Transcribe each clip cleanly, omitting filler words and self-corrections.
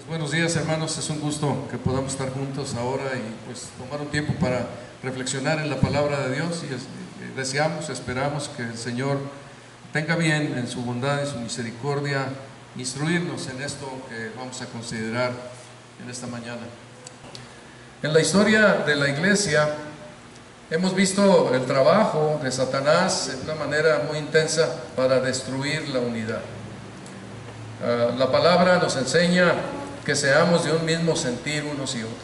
Buenos días, hermanos, es un gusto que podamos estar juntos ahora y pues tomar un tiempo para reflexionar en la palabra de Dios y deseamos, esperamos que el Señor tenga bien en su bondad y su misericordia instruirnos en esto que vamos a considerar en esta mañana. En la historia de la iglesia hemos visto el trabajo de Satanás de una manera muy intensa para destruir la unidad. La palabra nos enseña que seamos de un mismo sentir unos y otros.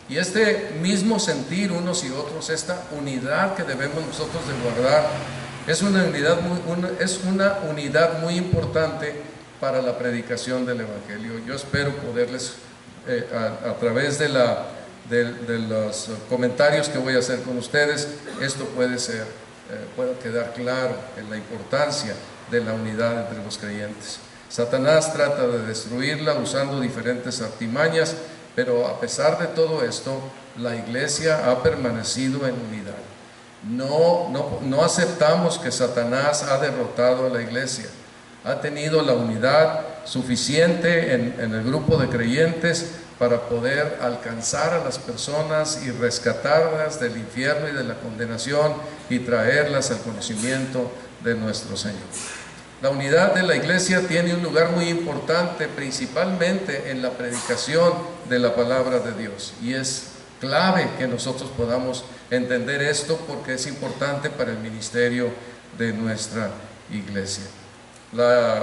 Y este mismo sentir unos y otros, esta unidad que debemos nosotros de guardar, es una unidad muy importante para la predicación del Evangelio. Yo espero poderles, a través de los comentarios que voy a hacer con ustedes, esto pueda quedar claro en la importancia de la unidad entre los creyentes. Satanás trata de destruirla usando diferentes artimañas, pero a pesar de todo esto, la iglesia ha permanecido en unidad. No aceptamos que Satanás ha derrotado a la iglesia. Ha tenido la unidad suficiente en el grupo de creyentes para poder alcanzar a las personas y rescatarlas del infierno y de la condenación y traerlas al conocimiento de nuestro Señor. La unidad de la iglesia tiene un lugar muy importante, principalmente en la predicación de la palabra de Dios. Y es clave que nosotros podamos entender esto porque es importante para el ministerio de nuestra iglesia. La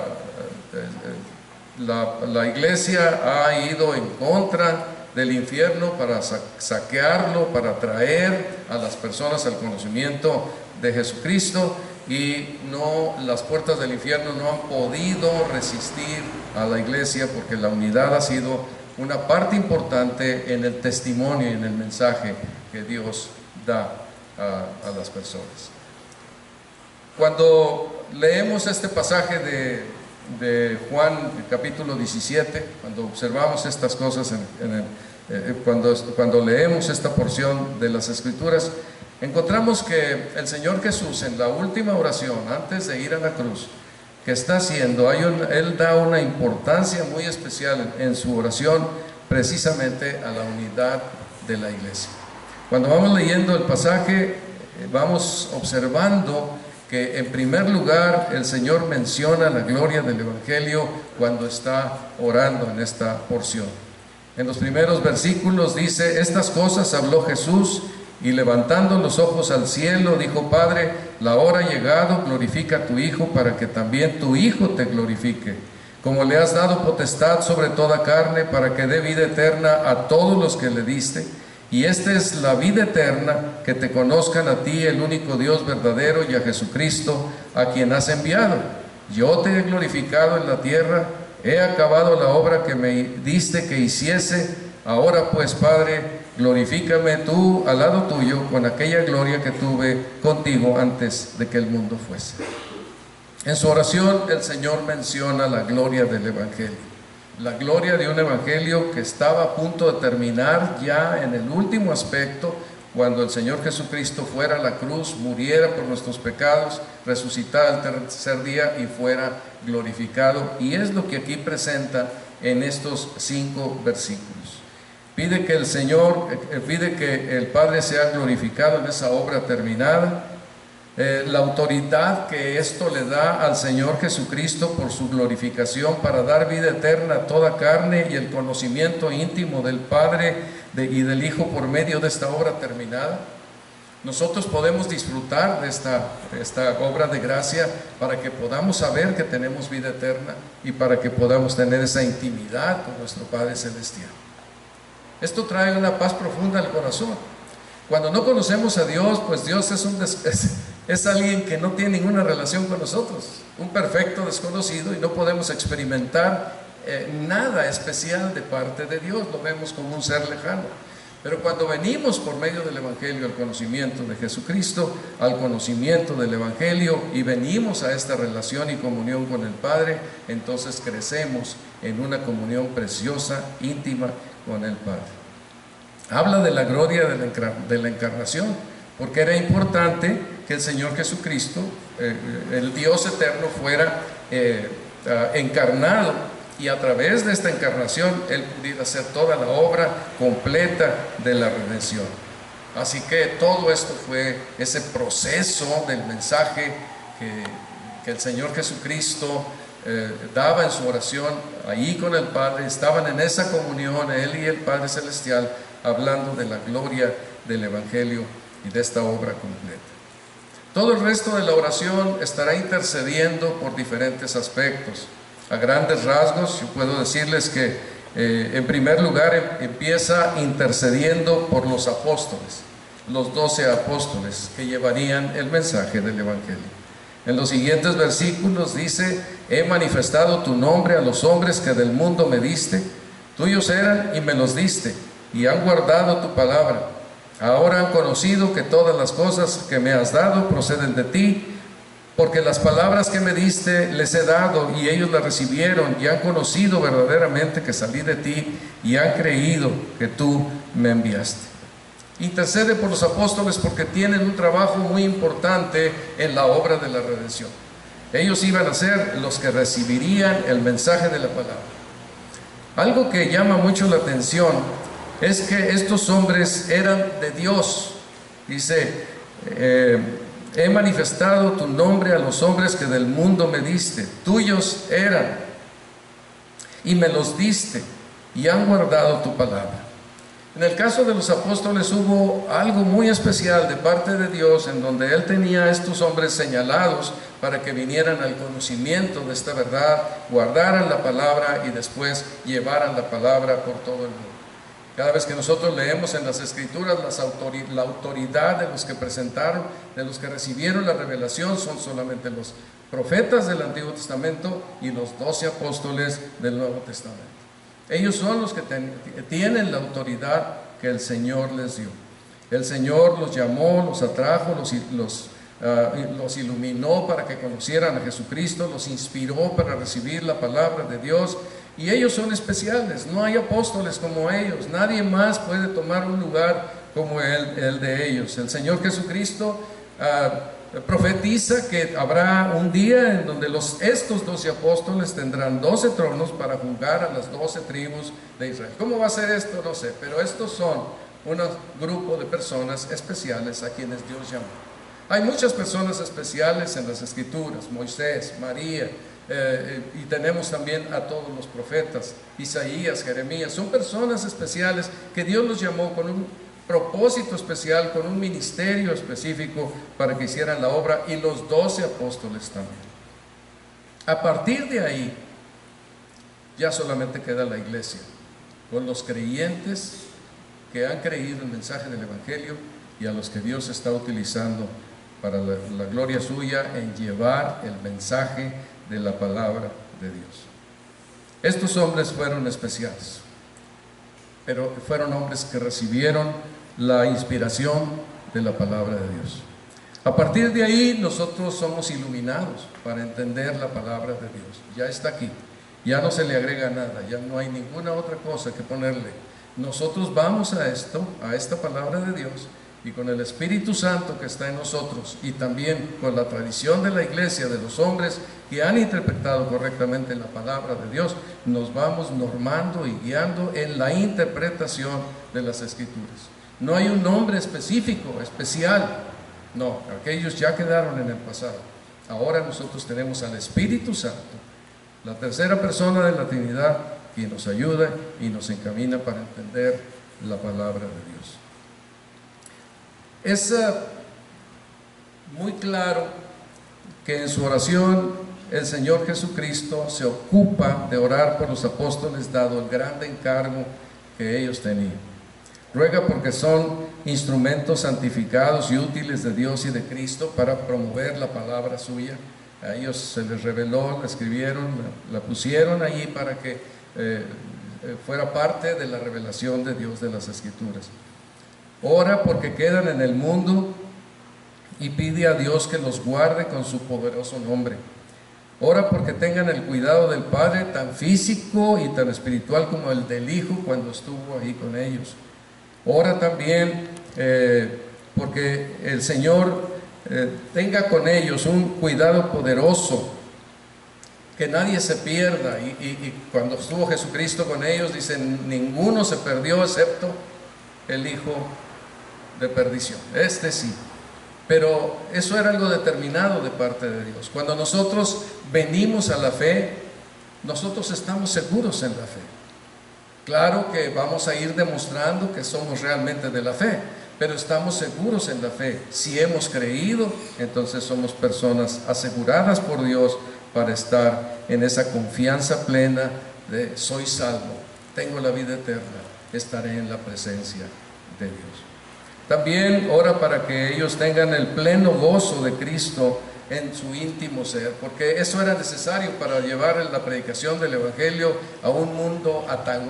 iglesia ha ido en contra del infierno para saquearlo, para traer a las personas al conocimiento de Jesucristo. Y las puertas del infierno no han podido resistir a la iglesia porque la unidad ha sido una parte importante en el testimonio y en el mensaje que Dios da a las personas. Cuando leemos este pasaje de Juan, el capítulo 17, cuando observamos estas cosas, cuando leemos esta porción de las Escrituras, encontramos que el Señor Jesús, en la última oración antes de ir a la cruz, que está haciendo, Él da una importancia muy especial en su oración precisamente a la unidad de la iglesia. Cuando vamos leyendo el pasaje, vamos observando que en primer lugar el Señor menciona la gloria del Evangelio cuando está orando en esta porción. En los primeros versículos dice: estas cosas habló Jesús, y levantando los ojos al cielo, dijo: Padre, la hora ha llegado, glorifica a tu Hijo, para que también tu Hijo te glorifique, como le has dado potestad sobre toda carne, para que dé vida eterna a todos los que le diste. Y esta es la vida eterna, que te conozcan a ti, el único Dios verdadero, y a Jesucristo, a quien has enviado. Yo te he glorificado en la tierra, he acabado la obra que me diste que hiciese. Ahora pues, Padre, glorifícame tú al lado tuyo con aquella gloria que tuve contigo antes de que el mundo fuese. En su oración el Señor menciona la gloria del Evangelio, la gloria de un Evangelio que estaba a punto de terminar ya en el último aspecto, cuando el Señor Jesucristo fuera a la cruz, muriera por nuestros pecados, resucitara al tercer día y fuera glorificado. Y es lo que aquí presenta en estos 5 versículos. Pide que el Padre sea glorificado en esa obra terminada. La autoridad que esto le da al Señor Jesucristo por su glorificación para dar vida eterna a toda carne y el conocimiento íntimo del Padre y del Hijo por medio de esta obra terminada. Nosotros podemos disfrutar de esta obra de gracia para que podamos saber que tenemos vida eterna y para que podamos tener esa intimidad con nuestro Padre Celestial. Esto trae una paz profunda al corazón. Cuando no conocemos a Dios, pues Dios es alguien que no tiene ninguna relación con nosotros, un perfecto desconocido, y no podemos experimentar nada especial de parte de Dios, lo vemos como un ser lejano. Pero cuando venimos por medio del Evangelio al conocimiento de Jesucristo, al conocimiento del Evangelio, y venimos a esta relación y comunión con el Padre, entonces crecemos en una comunión preciosa, íntima con el Padre. Habla de la gloria de la encarnación, porque era importante que el Señor Jesucristo, el Dios eterno, fuera encarnado y a través de esta encarnación Él pudiera hacer toda la obra completa de la redención. Así que todo esto fue ese proceso del mensaje que el Señor Jesucristo daba en su oración allí con el Padre. Estaban en esa comunión Él y el Padre Celestial, hablando de la gloria del Evangelio y de esta obra completa. Todo el resto de la oración estará intercediendo por diferentes aspectos. A grandes rasgos, yo puedo decirles que en primer lugar empieza intercediendo por los apóstoles, los 12 apóstoles que llevarían el mensaje del Evangelio. En los siguientes versículos dice: he manifestado tu nombre a los hombres que del mundo me diste, tuyos eran y me los diste, y han guardado tu palabra. Ahora han conocido que todas las cosas que me has dado proceden de ti, porque las palabras que me diste les he dado, y ellos las recibieron, y han conocido verdaderamente que salí de ti, y han creído que tú me enviaste. Intercede por los apóstoles porque tienen un trabajo muy importante en la obra de la redención. Ellos iban a ser los que recibirían el mensaje de la palabra. Algo que llama mucho la atención es que estos hombres eran de Dios. Dice: he manifestado tu nombre a los hombres que del mundo me diste, tuyos eran y me los diste, y han guardado tu palabra. En el caso de los apóstoles hubo algo muy especial de parte de Dios, en donde Él tenía a estos hombres señalados para que vinieran al conocimiento de esta verdad, guardaran la palabra y después llevaran la palabra por todo el mundo. Cada vez que nosotros leemos en las Escrituras, la autoridad de los que presentaron, de los que recibieron la revelación, son solamente los profetas del Antiguo Testamento y los 12 apóstoles del Nuevo Testamento. Ellos son los que tienen la autoridad que el Señor les dio. El Señor los llamó, los atrajo, los iluminó para que conocieran a Jesucristo, los inspiró para recibir la palabra de Dios, y ellos son especiales. No hay apóstoles como ellos, nadie más puede tomar un lugar como el de ellos. El Señor Jesucristo profetiza que habrá un día en donde estos 12 apóstoles tendrán 12 tronos para juzgar a las 12 tribus de Israel. ¿Cómo va a ser esto? No sé, pero estos son un grupo de personas especiales a quienes Dios llamó. Hay muchas personas especiales en las Escrituras: Moisés, María, y tenemos también a todos los profetas, Isaías, Jeremías. Son personas especiales que Dios los llamó con un propósito especial, con un ministerio específico para que hicieran la obra, y los 12 apóstoles también. A partir de ahí ya solamente queda la iglesia, con los creyentes que han creído el mensaje del Evangelio y a los que Dios está utilizando para la gloria suya en llevar el mensaje de la palabra de Dios. Estos hombres fueron especiales, pero fueron hombres que recibieron la inspiración de la palabra de Dios. A partir de ahí nosotros somos iluminados para entender la palabra de Dios. Ya está aquí, ya no se le agrega nada, ya no hay ninguna otra cosa que ponerle. Nosotros vamos a esta palabra de Dios, y con el Espíritu Santo que está en nosotros, y también con la tradición de la iglesia, de los hombres que han interpretado correctamente la palabra de Dios, nos vamos normando y guiando en la interpretación de las Escrituras. No hay un nombre específico, especial. No, aquellos ya quedaron en el pasado. Ahora nosotros tenemos al Espíritu Santo, la tercera persona de la Trinidad, quien nos ayuda y nos encamina para entender la palabra de Dios. Es muy claro que en su oración el Señor Jesucristo se ocupa de orar por los apóstoles, dado el grande encargo que ellos tenían. Ruega porque son instrumentos santificados y útiles de Dios y de Cristo para promover la palabra suya. A ellos se les reveló, la escribieron, la pusieron allí para que fuera parte de la revelación de Dios de las Escrituras. Ora porque quedan en el mundo y pide a Dios que los guarde con su poderoso nombre. Ora porque tengan el cuidado del Padre, tan físico y tan espiritual como el del Hijo cuando estuvo ahí con ellos. Ora también porque el Señor tenga con ellos un cuidado poderoso que nadie se pierda. Y cuando estuvo Jesucristo con ellos, dicen, ninguno se perdió excepto el hijo de perdición. Este sí. Pero eso era algo determinado de parte de Dios. Cuando nosotros venimos a la fe, nosotros estamos seguros en la fe. Claro que vamos a ir demostrando que somos realmente de la fe, pero estamos seguros en la fe. Si hemos creído, entonces somos personas aseguradas por Dios para estar en esa confianza plena de soy salvo, tengo la vida eterna, estaré en la presencia de Dios. También ora para que ellos tengan el pleno gozo de Cristo en su íntimo ser, porque eso era necesario para llevar la predicación del Evangelio a un mundo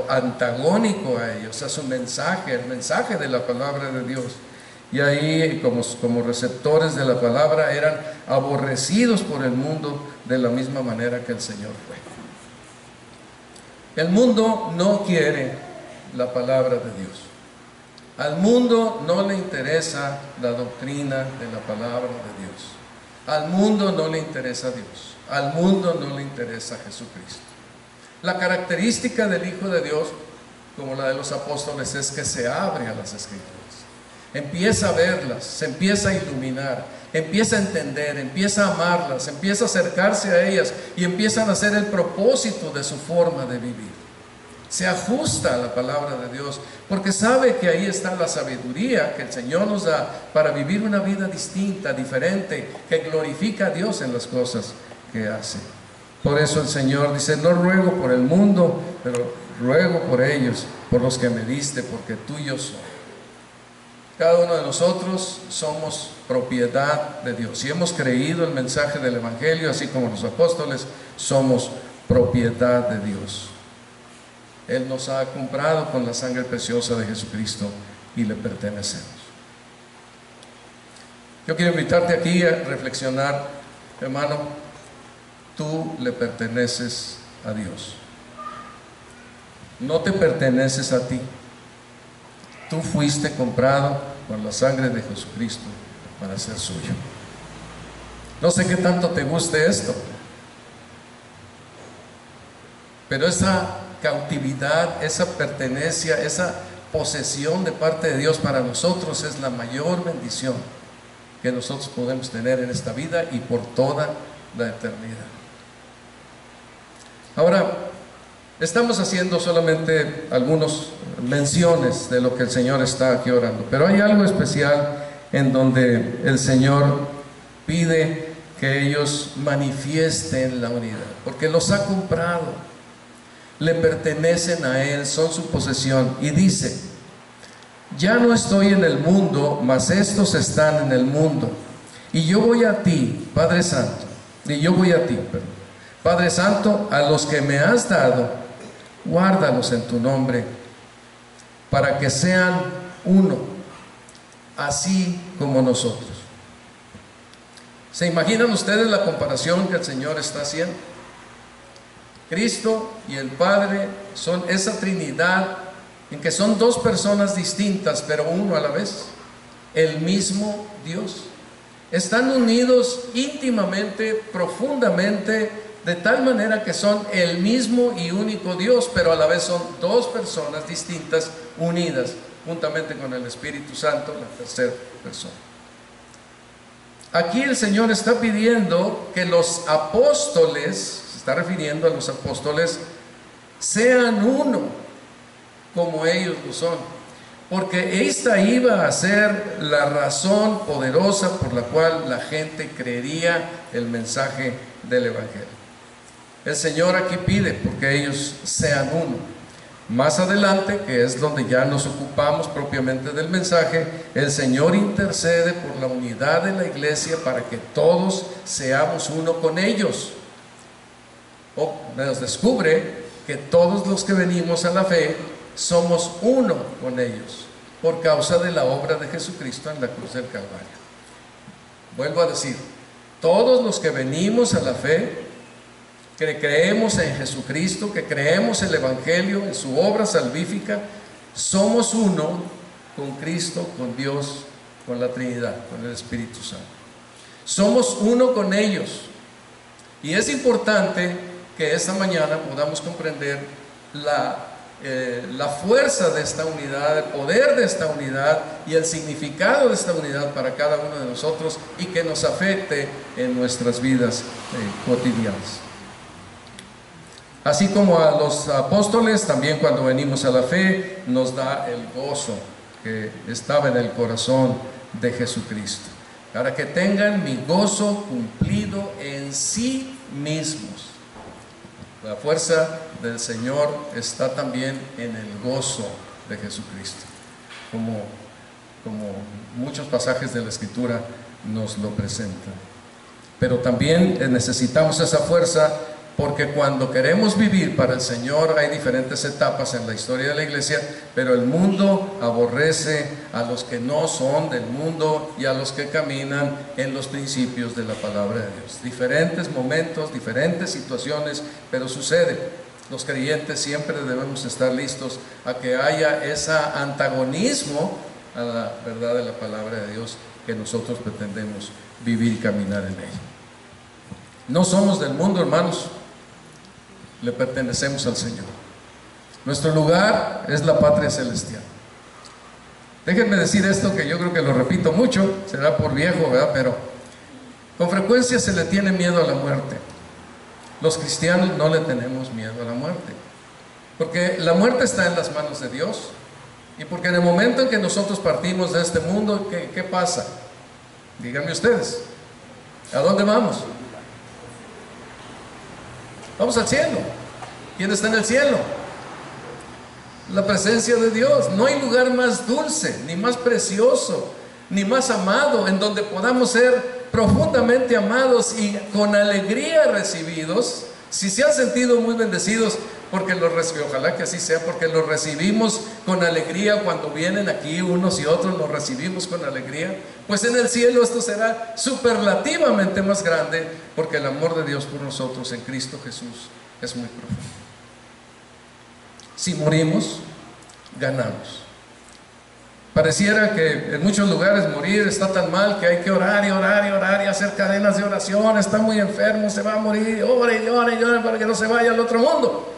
antagónico a ellos, a su mensaje, el mensaje de la palabra de Dios. Y ahí como receptores de la palabra eran aborrecidos por el mundo de la misma manera que el Señor fue. El mundo no quiere la palabra de Dios. Al mundo no le interesa la doctrina de la palabra de Dios. Al mundo no le interesa Dios. Al mundo no le interesa Jesucristo. La característica del Hijo de Dios, como la de los apóstoles, es que se abre a las Escrituras. Empieza a verlas, se empieza a iluminar, empieza a entender, empieza a amarlas, empieza a acercarse a ellas y empiezan a ser el propósito de su forma de vivir. Se ajusta a la palabra de Dios porque sabe que ahí está la sabiduría que el Señor nos da para vivir una vida distinta, diferente, que glorifica a Dios en las cosas que hace. Por eso el Señor dice, no ruego por el mundo, pero ruego por ellos, por los que me diste, porque tuyo soy. Cada uno de nosotros somos propiedad de Dios. Si hemos creído el mensaje del Evangelio, así como los apóstoles, somos propiedad de Dios. Él nos ha comprado con la sangre preciosa de Jesucristo y le pertenecemos. Yo quiero invitarte aquí a reflexionar, hermano, tú le perteneces a Dios. No te perteneces a ti. Tú fuiste comprado con la sangre de Jesucristo para ser suyo. No sé qué tanto te guste esto, pero esa cautividad, esa pertenencia, esa posesión de parte de Dios para nosotros es la mayor bendición que nosotros podemos tener en esta vida y por toda la eternidad. Ahora, estamos haciendo solamente algunas menciones de lo que el Señor está aquí orando, pero hay algo especial en donde el Señor pide que ellos manifiesten la unidad, porque los ha comprado. Le pertenecen a Él, son su posesión. Y dice, ya no estoy en el mundo, mas estos están en el mundo. Y yo voy a ti, Padre Santo, Padre Santo, a los que me has dado, guárdalos en tu nombre, para que sean uno, así como nosotros. ¿Se imaginan ustedes la comparación que el Señor está haciendo? Cristo y el Padre son esa Trinidad en que son dos personas distintas, pero uno a la vez, el mismo Dios. Están unidos íntimamente, profundamente, de tal manera que son el mismo y único Dios, pero a la vez son dos personas distintas, unidas, juntamente con el Espíritu Santo, la tercera persona. Aquí el Señor está pidiendo que los apóstoles, está refiriendo a los apóstoles, sean uno como ellos lo son, porque esta iba a ser la razón poderosa por la cual la gente creería el mensaje del Evangelio. El Señor aquí pide porque ellos sean uno. Más adelante, que es donde ya nos ocupamos propiamente del mensaje, el Señor intercede por la unidad de la iglesia para que todos seamos uno con ellos. Nos descubre que todos los que venimos a la fe somos uno con ellos por causa de la obra de Jesucristo en la cruz del Calvario. Vuelvo a decir, todos los que venimos a la fe, que creemos en Jesucristo, que creemos en el Evangelio, en su obra salvífica, somos uno con Cristo, con Dios, con la Trinidad, con el Espíritu Santo. Somos uno con ellos. Y es importante que esta mañana podamos comprender la fuerza de esta unidad, el poder de esta unidad y el significado de esta unidad para cada uno de nosotros, y que nos afecte en nuestras vidas cotidianas. Así como a los apóstoles, también cuando venimos a la fe, nos da el gozo que estaba en el corazón de Jesucristo, para que tengan mi gozo cumplido en sí mismos. La fuerza del Señor está también en el gozo de Jesucristo, como muchos pasajes de la Escritura nos lo presentan. Pero también necesitamos esa fuerza, porque cuando queremos vivir para el Señor hay diferentes etapas en la historia de la iglesia, pero el mundo aborrece a los que no son del mundo y a los que caminan en los principios de la palabra de Dios. Diferentes momentos, diferentes situaciones, pero sucede. Los creyentes siempre debemos estar listos a que haya ese antagonismo a la verdad de la palabra de Dios que nosotros pretendemos vivir y caminar en ella. No somos del mundo, hermanos. Le pertenecemos al Señor. Nuestro lugar es la patria celestial. Déjenme decir esto, que yo creo que lo repito mucho, será por viejo, ¿verdad? Pero con frecuencia se le tiene miedo a la muerte. Los cristianos no le tenemos miedo a la muerte, porque la muerte está en las manos de Dios, y porque en el momento en que nosotros partimos de este mundo, ¿qué pasa? Díganme ustedes, ¿a dónde vamos? Vamos al cielo. ¿Quién está en el cielo? La presencia de Dios. No hay lugar más dulce, ni más precioso, ni más amado, en donde podamos ser profundamente amados y con alegría recibidos. Si se han sentido muy bendecidos, porque ojalá que así sea, porque los recibimos con alegría cuando vienen aquí unos y otros, los recibimos con alegría, pues en el cielo esto será superlativamente más grande, porque el amor de Dios por nosotros en Cristo Jesús es muy profundo. Si morimos, ganamos. Pareciera que en muchos lugares morir está tan mal que hay que orar y orar y orar y hacer cadenas de oración. Está muy enfermo, se va a morir, ore y ore y ore para que no se vaya al otro mundo.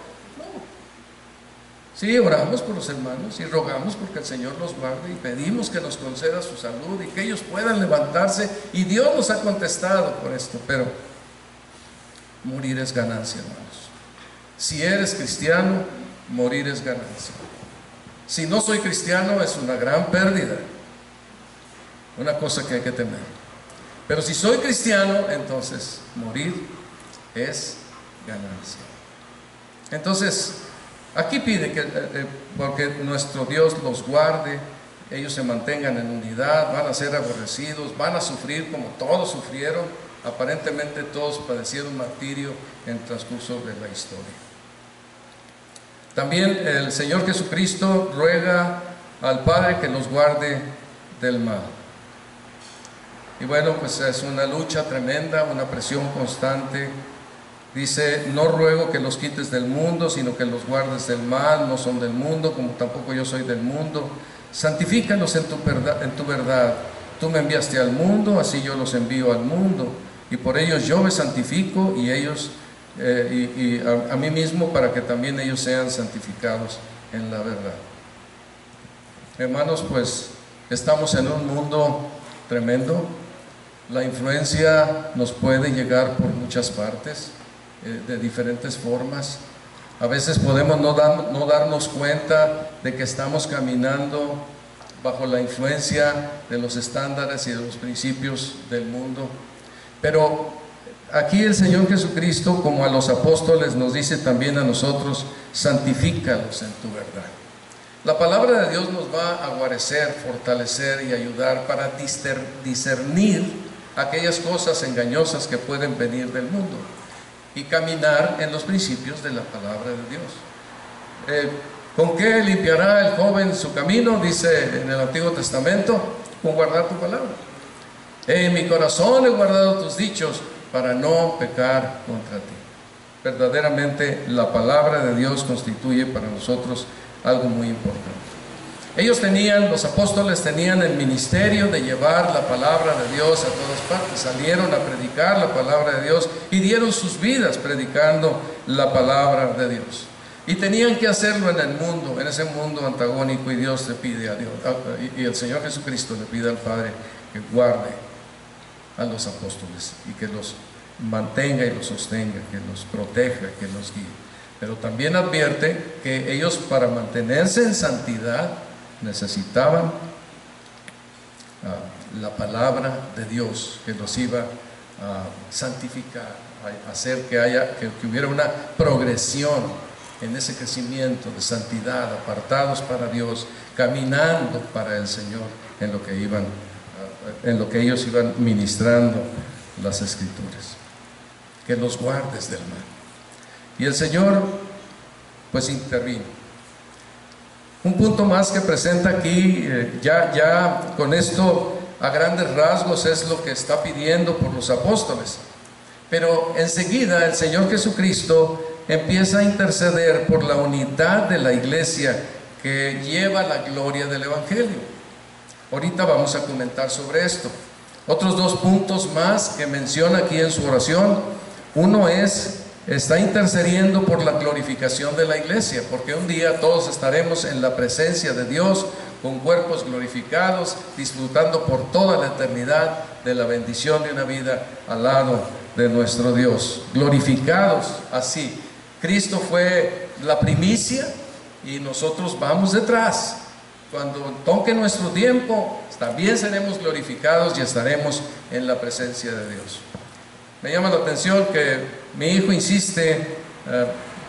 Sí, oramos por los hermanos y rogamos porque el Señor los guarde y pedimos que nos conceda su salud y que ellos puedan levantarse, y Dios nos ha contestado por esto. Pero morir es ganancia, hermanos. Si eres cristiano, morir es ganancia. Si no soy cristiano, es una gran pérdida, una cosa que hay que temer. Pero si soy cristiano, entonces morir es ganancia. Entonces, aquí pide que, porque nuestro Dios los guarde, ellos se mantengan en unidad, van a ser aborrecidos, van a sufrir como todos sufrieron, aparentemente todos padecieron martirio en el transcurso de la historia. También el Señor Jesucristo ruega al Padre que los guarde del mal. Y bueno, pues es una lucha tremenda, una presión constante. Dice: no ruego que los quites del mundo, sino que los guardes del mal. No son del mundo, como tampoco yo soy del mundo. Santifícalos en tu verdad. Tú me enviaste al mundo, así yo los envío al mundo. Y por ellos yo me santifico, y ellos a mí mismo, para que también ellos sean santificados en la verdad. Hermanos, pues estamos en un mundo tremendo. La influencia nos puede llegar por muchas partes, de diferentes formas. A veces podemos no darnos cuenta de que estamos caminando bajo la influencia de los estándares y de los principios del mundo. Pero aquí el Señor Jesucristo, como a los apóstoles, nos dice también a nosotros: santifícalos en tu verdad. La palabra de Dios nos va a guarecer, fortalecer y ayudar para discernir aquellas cosas engañosas que pueden venir del mundo y caminar en los principios de la palabra de Dios. ¿Con qué limpiará el joven su camino? Dice en el Antiguo Testamento: con guardar tu palabra. En mi corazón he guardado tus dichos para no pecar contra ti. Verdaderamente la palabra de Dios constituye para nosotros algo muy importante. Los apóstoles tenían el ministerio de llevar la palabra de Dios a todas partes. Salieron a predicar la palabra de Dios y dieron sus vidas predicando la palabra de Dios. Y tenían que hacerlo en el mundo, en ese mundo antagónico, y Dios le pide a Dios, y el Señor Jesucristo le pide al Padre que guarde a los apóstoles y que los mantenga y los sostenga, que los proteja, que los guíe. Pero también advierte que ellos, para mantenerse en santidad, necesitaban la palabra de Dios, que los iba a santificar, a hacer que hubiera una progresión en ese crecimiento de santidad, apartados para Dios, caminando para el Señor, en lo que ellos iban ministrando las Escrituras. Que los guardes del mal. Y el Señor pues intervino. Un punto más que presenta aquí, ya con esto a grandes rasgos es lo que está pidiendo por los apóstoles. Pero enseguida el Señor Jesucristo empieza a interceder por la unidad de la iglesia que lleva la gloria del Evangelio. Ahorita vamos a comentar sobre esto. Otros dos puntos más que menciona aquí en su oración. Uno está intercediendo por la glorificación de la iglesia, porque un día todos estaremos en la presencia de Dios con cuerpos glorificados, disfrutando por toda la eternidad de la bendición de una vida al lado de nuestro Dios, glorificados así. Cristo fue la primicia y nosotros vamos detrás. Cuando toque nuestro tiempo, también seremos glorificados y estaremos en la presencia de Dios. Me llama la atención que mi hijo insiste,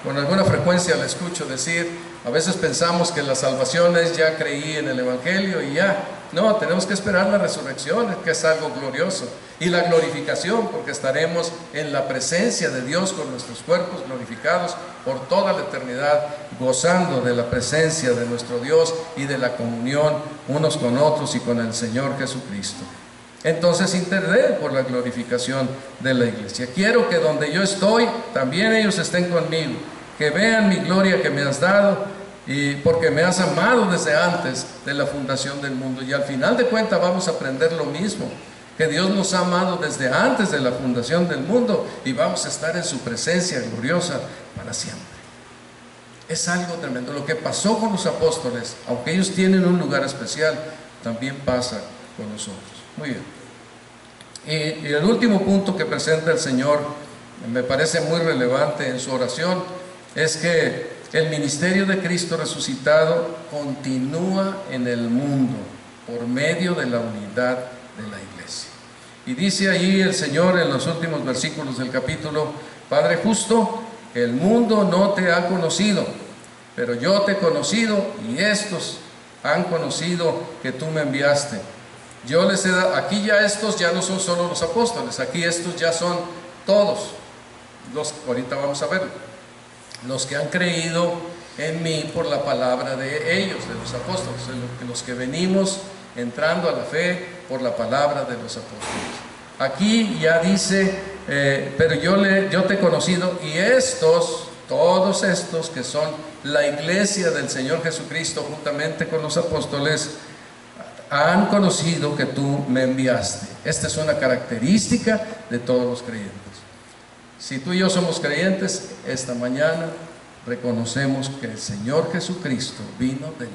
con alguna frecuencia le escucho decir, a veces pensamos que la salvación es ya creí en el Evangelio y ya. No, tenemos que esperar la resurrección, que es algo glorioso, y la glorificación, porque estaremos en la presencia de Dios con nuestros cuerpos glorificados por toda la eternidad, gozando de la presencia de nuestro Dios y de la comunión unos con otros y con el Señor Jesucristo. Entonces intercede por la glorificación de la iglesia. Quiero que donde yo estoy, también ellos estén conmigo, que vean mi gloria que me has dado, y porque me has amado desde antes de la fundación del mundo. Y al final de cuentas vamos a aprender lo mismo, que Dios nos ha amado desde antes de la fundación del mundo y vamos a estar en su presencia gloriosa para siempre. Es algo tremendo. Lo que pasó con los apóstoles, aunque ellos tienen un lugar especial, también pasa con nosotros. Muy bien. Y el último punto que presenta el Señor, me parece muy relevante en su oración, es que el ministerio de Cristo resucitado continúa en el mundo por medio de la unidad de la iglesia. Y dice allí el Señor en los últimos versículos del capítulo: Padre justo, el mundo no te ha conocido, pero yo te he conocido y estos han conocido que tú me enviaste. Yo les he dado, aquí ya estos ya no son solo los apóstoles, aquí estos ya son todos, ahorita vamos a verlo. Los que han creído en mí por la palabra de ellos, de los apóstoles, los que venimos entrando a la fe por la palabra de los apóstoles. Aquí ya dice, pero yo te he conocido, y todos estos que son la iglesia del Señor Jesucristo, juntamente con los apóstoles, han conocido que tú me enviaste. Esta es una característica de todos los creyentes. Si tú y yo somos creyentes, esta mañana reconocemos que el Señor Jesucristo vino de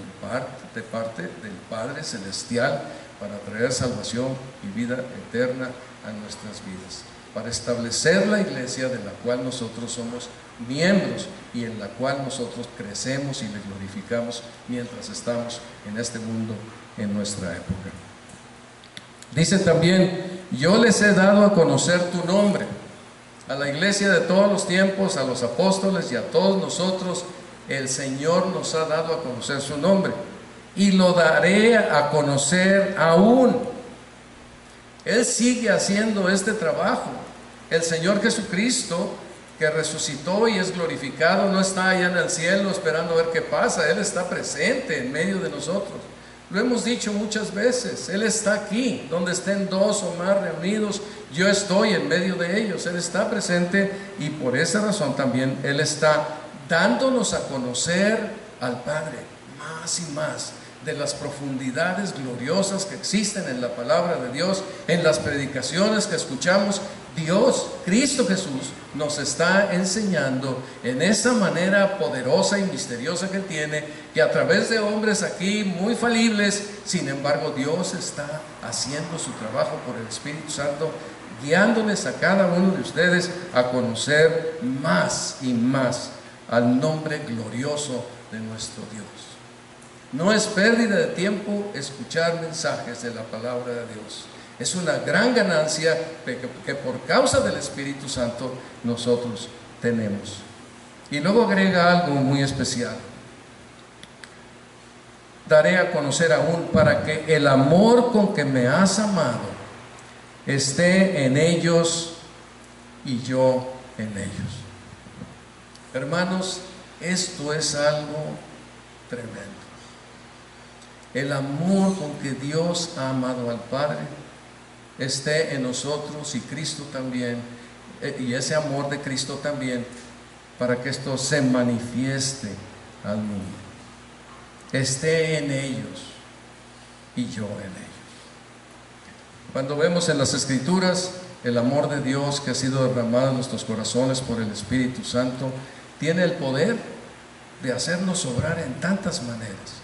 parte del Padre Celestial para traer salvación y vida eterna a nuestras vidas, para establecer la iglesia de la cual nosotros somos miembros y en la cual nosotros crecemos y le glorificamos mientras estamos en este mundo, en nuestra época. Dice también: yo les he dado a conocer tu nombre. A la iglesia de todos los tiempos, a los apóstoles y a todos nosotros, el Señor nos ha dado a conocer su nombre y lo daré a conocer aún. Él sigue haciendo este trabajo. El Señor Jesucristo, que resucitó y es glorificado, no está allá en el cielo esperando a ver qué pasa. Él está presente en medio de nosotros. Lo hemos dicho muchas veces, Él está aquí, donde estén dos o más reunidos, yo estoy en medio de ellos. Él está presente y por esa razón también Él está dándonos a conocer al Padre más y más, de las profundidades gloriosas que existen en la palabra de Dios, en las predicaciones que escuchamos. Dios, Cristo Jesús, nos está enseñando en esa manera poderosa y misteriosa que tiene, que a través de hombres aquí muy falibles, sin embargo Dios está haciendo su trabajo por el Espíritu Santo, guiándoles a cada uno de ustedes a conocer más y más al nombre glorioso de nuestro Dios. No es pérdida de tiempo escuchar mensajes de la palabra de Dios. Es una gran ganancia que por causa del Espíritu Santo nosotros tenemos. Y luego agrega algo muy especial. Daré a conocer aún para que el amor con que me has amado esté en ellos y yo en ellos. Hermanos, esto es algo tremendo. El amor con que Dios ha amado al Padre esté en nosotros y Cristo también, y ese amor de Cristo también, para que esto se manifieste al mundo. Esté en ellos y yo en ellos. Cuando vemos en las Escrituras el amor de Dios que ha sido derramado en nuestros corazones por el Espíritu Santo, tiene el poder de hacernos obrar en tantas maneras.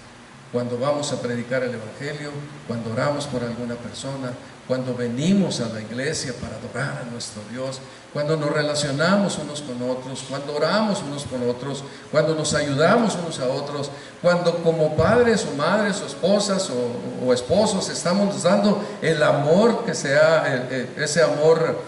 Cuando vamos a predicar el Evangelio, cuando oramos por alguna persona, cuando venimos a la iglesia para adorar a nuestro Dios, cuando nos relacionamos unos con otros, cuando oramos unos con otros, cuando nos ayudamos unos a otros, cuando como padres o madres o esposas o esposos estamos dando el amor que sea ese amor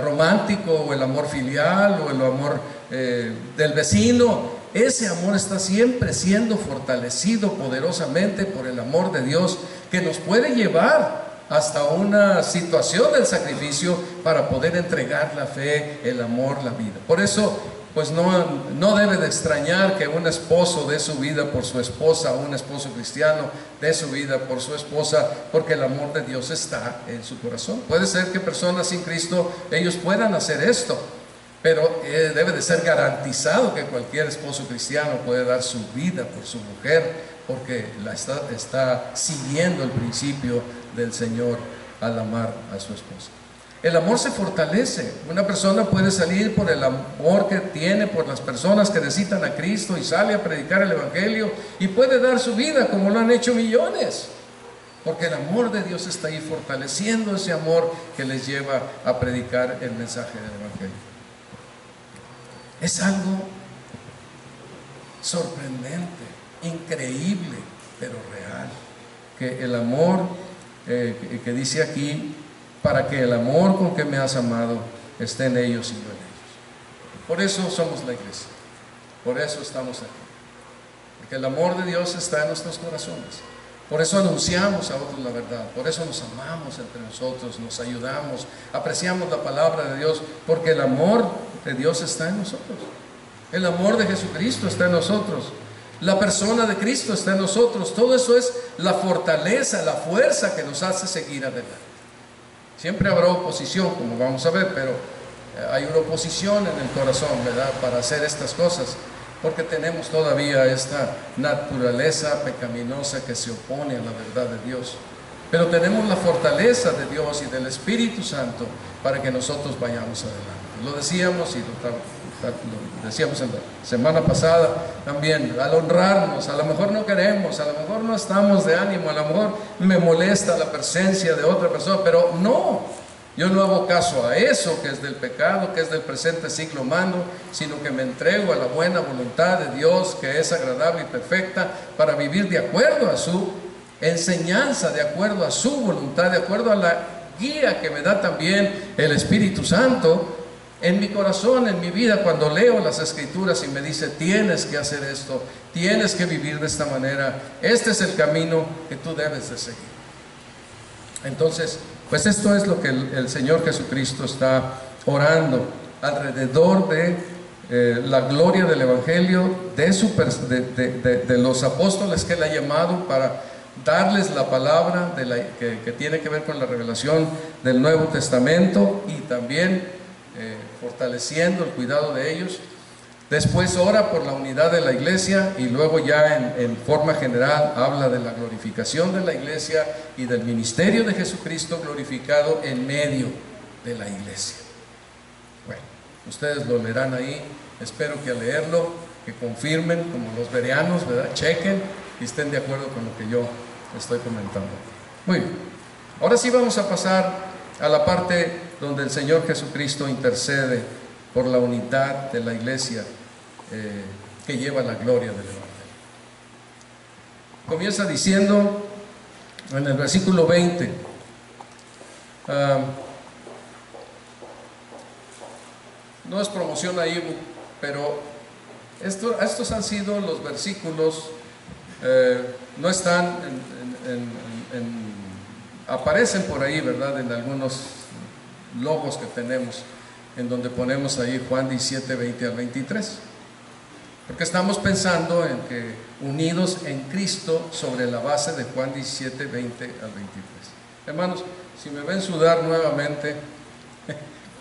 romántico, o el amor filial, o el amor del vecino. Ese amor está siempre siendo fortalecido poderosamente por el amor de Dios, que nos puede llevar hasta una situación del sacrificio para poder entregar la fe, el amor, la vida. Por eso, pues no debe de extrañar que un esposo dé su vida por su esposa, o un esposo cristiano dé su vida por su esposa, porque el amor de Dios está en su corazón. Puede ser que personas sin Cristo, ellos puedan hacer esto, pero debe de ser garantizado que cualquier esposo cristiano puede dar su vida por su mujer, porque está siguiendo el principio del Señor al amar a su esposa. El amor se fortalece. Una persona puede salir por el amor que tiene por las personas que necesitan a Cristo y sale a predicar el Evangelio y puede dar su vida como lo han hecho millones, porque el amor de Dios está ahí fortaleciendo ese amor que les lleva a predicar el mensaje del Evangelio. Es algo sorprendente, increíble, pero real, que el amor que dice aquí, para que el amor con que me has amado esté en ellos y yo en ellos. Por eso somos la iglesia, por eso estamos aquí, porque el amor de Dios está en nuestros corazones. Por eso anunciamos a otros la verdad, por eso nos amamos entre nosotros, nos ayudamos, apreciamos la palabra de Dios, porque el amor de Dios está en nosotros. El amor de Jesucristo está en nosotros. La persona de Cristo está en nosotros. Todo eso es la fortaleza, la fuerza que nos hace seguir adelante. Siempre habrá oposición, como vamos a ver, pero hay una oposición en el corazón, ¿verdad?, para hacer estas cosas, porque tenemos todavía esta naturaleza pecaminosa que se opone a la verdad de Dios. Pero tenemos la fortaleza de Dios y del Espíritu Santo para que nosotros vayamos adelante. Lo decíamos y lo decíamos en la semana pasada también, al honrarnos, a lo mejor no queremos, a lo mejor no estamos de ánimo, a lo mejor me molesta la presencia de otra persona, pero no, yo no hago caso a eso que es del pecado, que es del presente siglo humano, sino que me entrego a la buena voluntad de Dios, que es agradable y perfecta, para vivir de acuerdo a su enseñanza, de acuerdo a su voluntad, de acuerdo a la guía que me da también el Espíritu Santo en mi corazón, en mi vida, cuando leo las Escrituras y me dice, tienes que hacer esto, tienes que vivir de esta manera, este es el camino que tú debes de seguir. Entonces, pues esto es lo que el Señor Jesucristo está orando alrededor de la gloria del Evangelio, de los apóstoles que Él ha llamado para darles la palabra que tiene que ver con la revelación del Nuevo Testamento, y también fortaleciendo el cuidado de ellos. Después ora por la unidad de la iglesia y luego ya en forma general habla de la glorificación de la iglesia y del ministerio de Jesucristo glorificado en medio de la iglesia. Bueno, ustedes lo leerán ahí, espero que al leerlo, que confirmen como los bereanos, ¿verdad? Chequen y estén de acuerdo con lo que yo estoy comentando. Muy bien, ahora sí vamos a pasar a la parte donde el Señor Jesucristo intercede por la unidad de la iglesia que lleva la gloria del Evangelio. Comienza diciendo en el versículo 20, no es promoción ahí, pero estos han sido los versículos, no están aparecen por ahí, ¿verdad? En algunos logos que tenemos, en donde ponemos ahí Juan 17, 20 al 23. Porque estamos pensando en que unidos en Cristo sobre la base de Juan 17, 20 al 23. Hermanos, si me ven sudar nuevamente,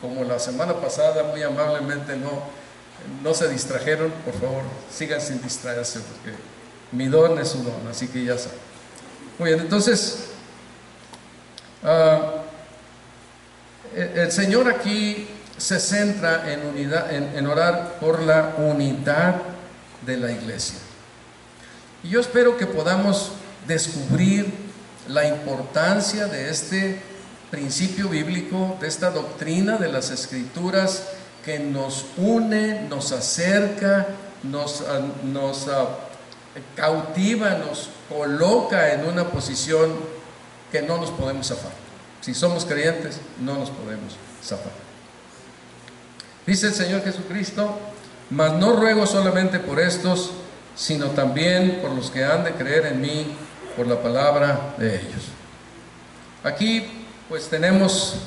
como la semana pasada, muy amablemente no se distrajeron, por favor, sigan sin distraerse, porque mi don es su don, así que ya saben. Muy bien, entonces, el Señor aquí se centra en unidad, en orar por la unidad de la iglesia. Y yo espero que podamos descubrir la importancia de este principio bíblico, de esta doctrina de las Escrituras que nos une, nos acerca, nos cautiva, nos coloca en una posición que no nos podemos zafar. Si somos creyentes, no nos podemos zafar. Dice el Señor Jesucristo: mas no ruego solamente por estos, sino también por los que han de creer en mí por la palabra de ellos. Aquí pues tenemos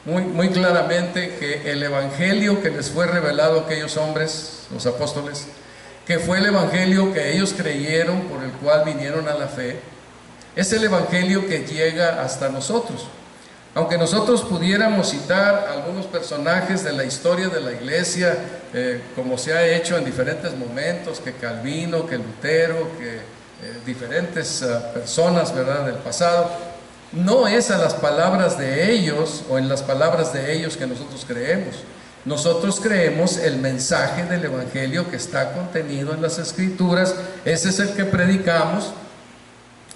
muy claramente que el evangelio que les fue revelado a aquellos hombres, los apóstoles, que fue el evangelio que ellos creyeron, por el cual vinieron a la fe, es el evangelio que llega hasta nosotros. Aunque nosotros pudiéramos citar algunos personajes de la historia de la iglesia, como se ha hecho en diferentes momentos, que Calvino, que Lutero, que diferentes personas, ¿verdad?, del pasado, no es a las palabras de ellos o en las palabras de ellos que nosotros creemos. Nosotros creemos el mensaje del evangelio que está contenido en las Escrituras. Ese es el que predicamos.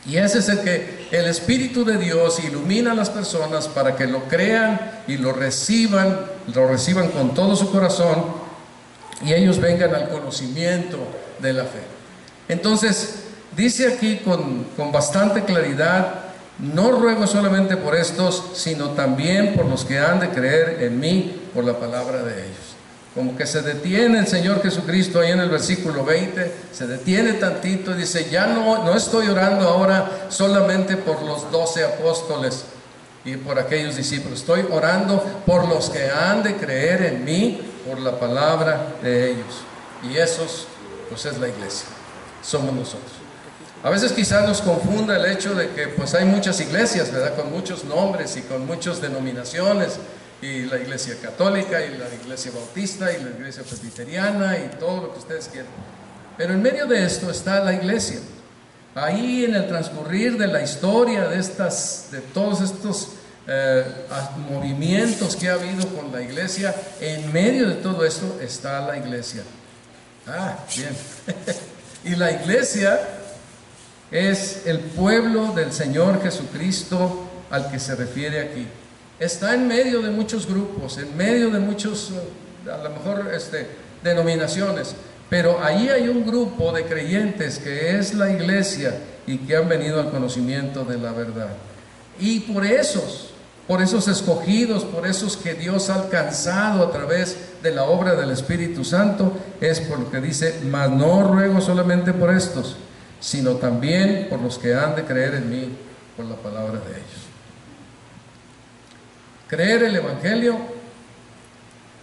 Y ese es el que el Espíritu de Dios ilumina a las personas para que lo crean y lo reciban con todo su corazón, y ellos vengan al conocimiento de la fe. Entonces, dice aquí con bastante claridad: no ruego solamente por estos, sino también por los que han de creer en mí por la palabra de ellos. Como que se detiene el Señor Jesucristo ahí en el versículo 20, se detiene tantito y dice: ya no estoy orando ahora solamente por los 12 apóstoles y por aquellos discípulos, estoy orando por los que han de creer en mí por la palabra de ellos. Y esos, pues, es la iglesia, somos nosotros. A veces quizás nos confunda el hecho de que pues hay muchas iglesias, ¿verdad?, con muchos nombres y con muchas denominaciones, y la iglesia católica, y la iglesia bautista, y la iglesia presbiteriana, y todo lo que ustedes quieran. Pero en medio de esto está la iglesia. Ahí, en el transcurrir de la historia de todos estos movimientos que ha habido con la iglesia, en medio de todo esto está la iglesia. Bien. Y la iglesia es el pueblo del Señor Jesucristo al que se refiere aquí. Está en medio de muchos grupos, en medio de muchos, a lo mejor denominaciones, pero ahí hay un grupo de creyentes que es la iglesia y que han venido al conocimiento de la verdad. Y por esos escogidos, por esos que Dios ha alcanzado a través de la obra del Espíritu Santo, es por lo que dice: mas no ruego solamente por estos, sino también por los que han de creer en mí por la palabra de ellos. Creer el evangelio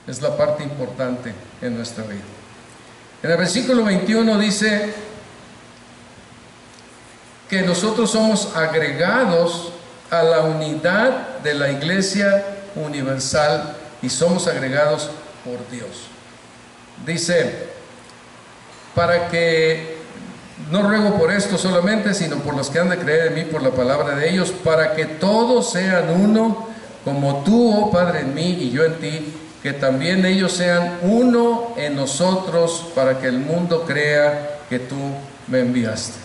es la parte importante en nuestra vida. En el versículo 21 dice que nosotros somos agregados a la unidad de la iglesia universal y somos agregados por Dios. Dice para que, no ruego por esto solamente, sino por los que han de creer en mí por la palabra de ellos, para que todos sean uno, como tú, oh Padre, en mí y yo en ti, que también ellos sean uno en nosotros, para que el mundo crea que tú me enviaste.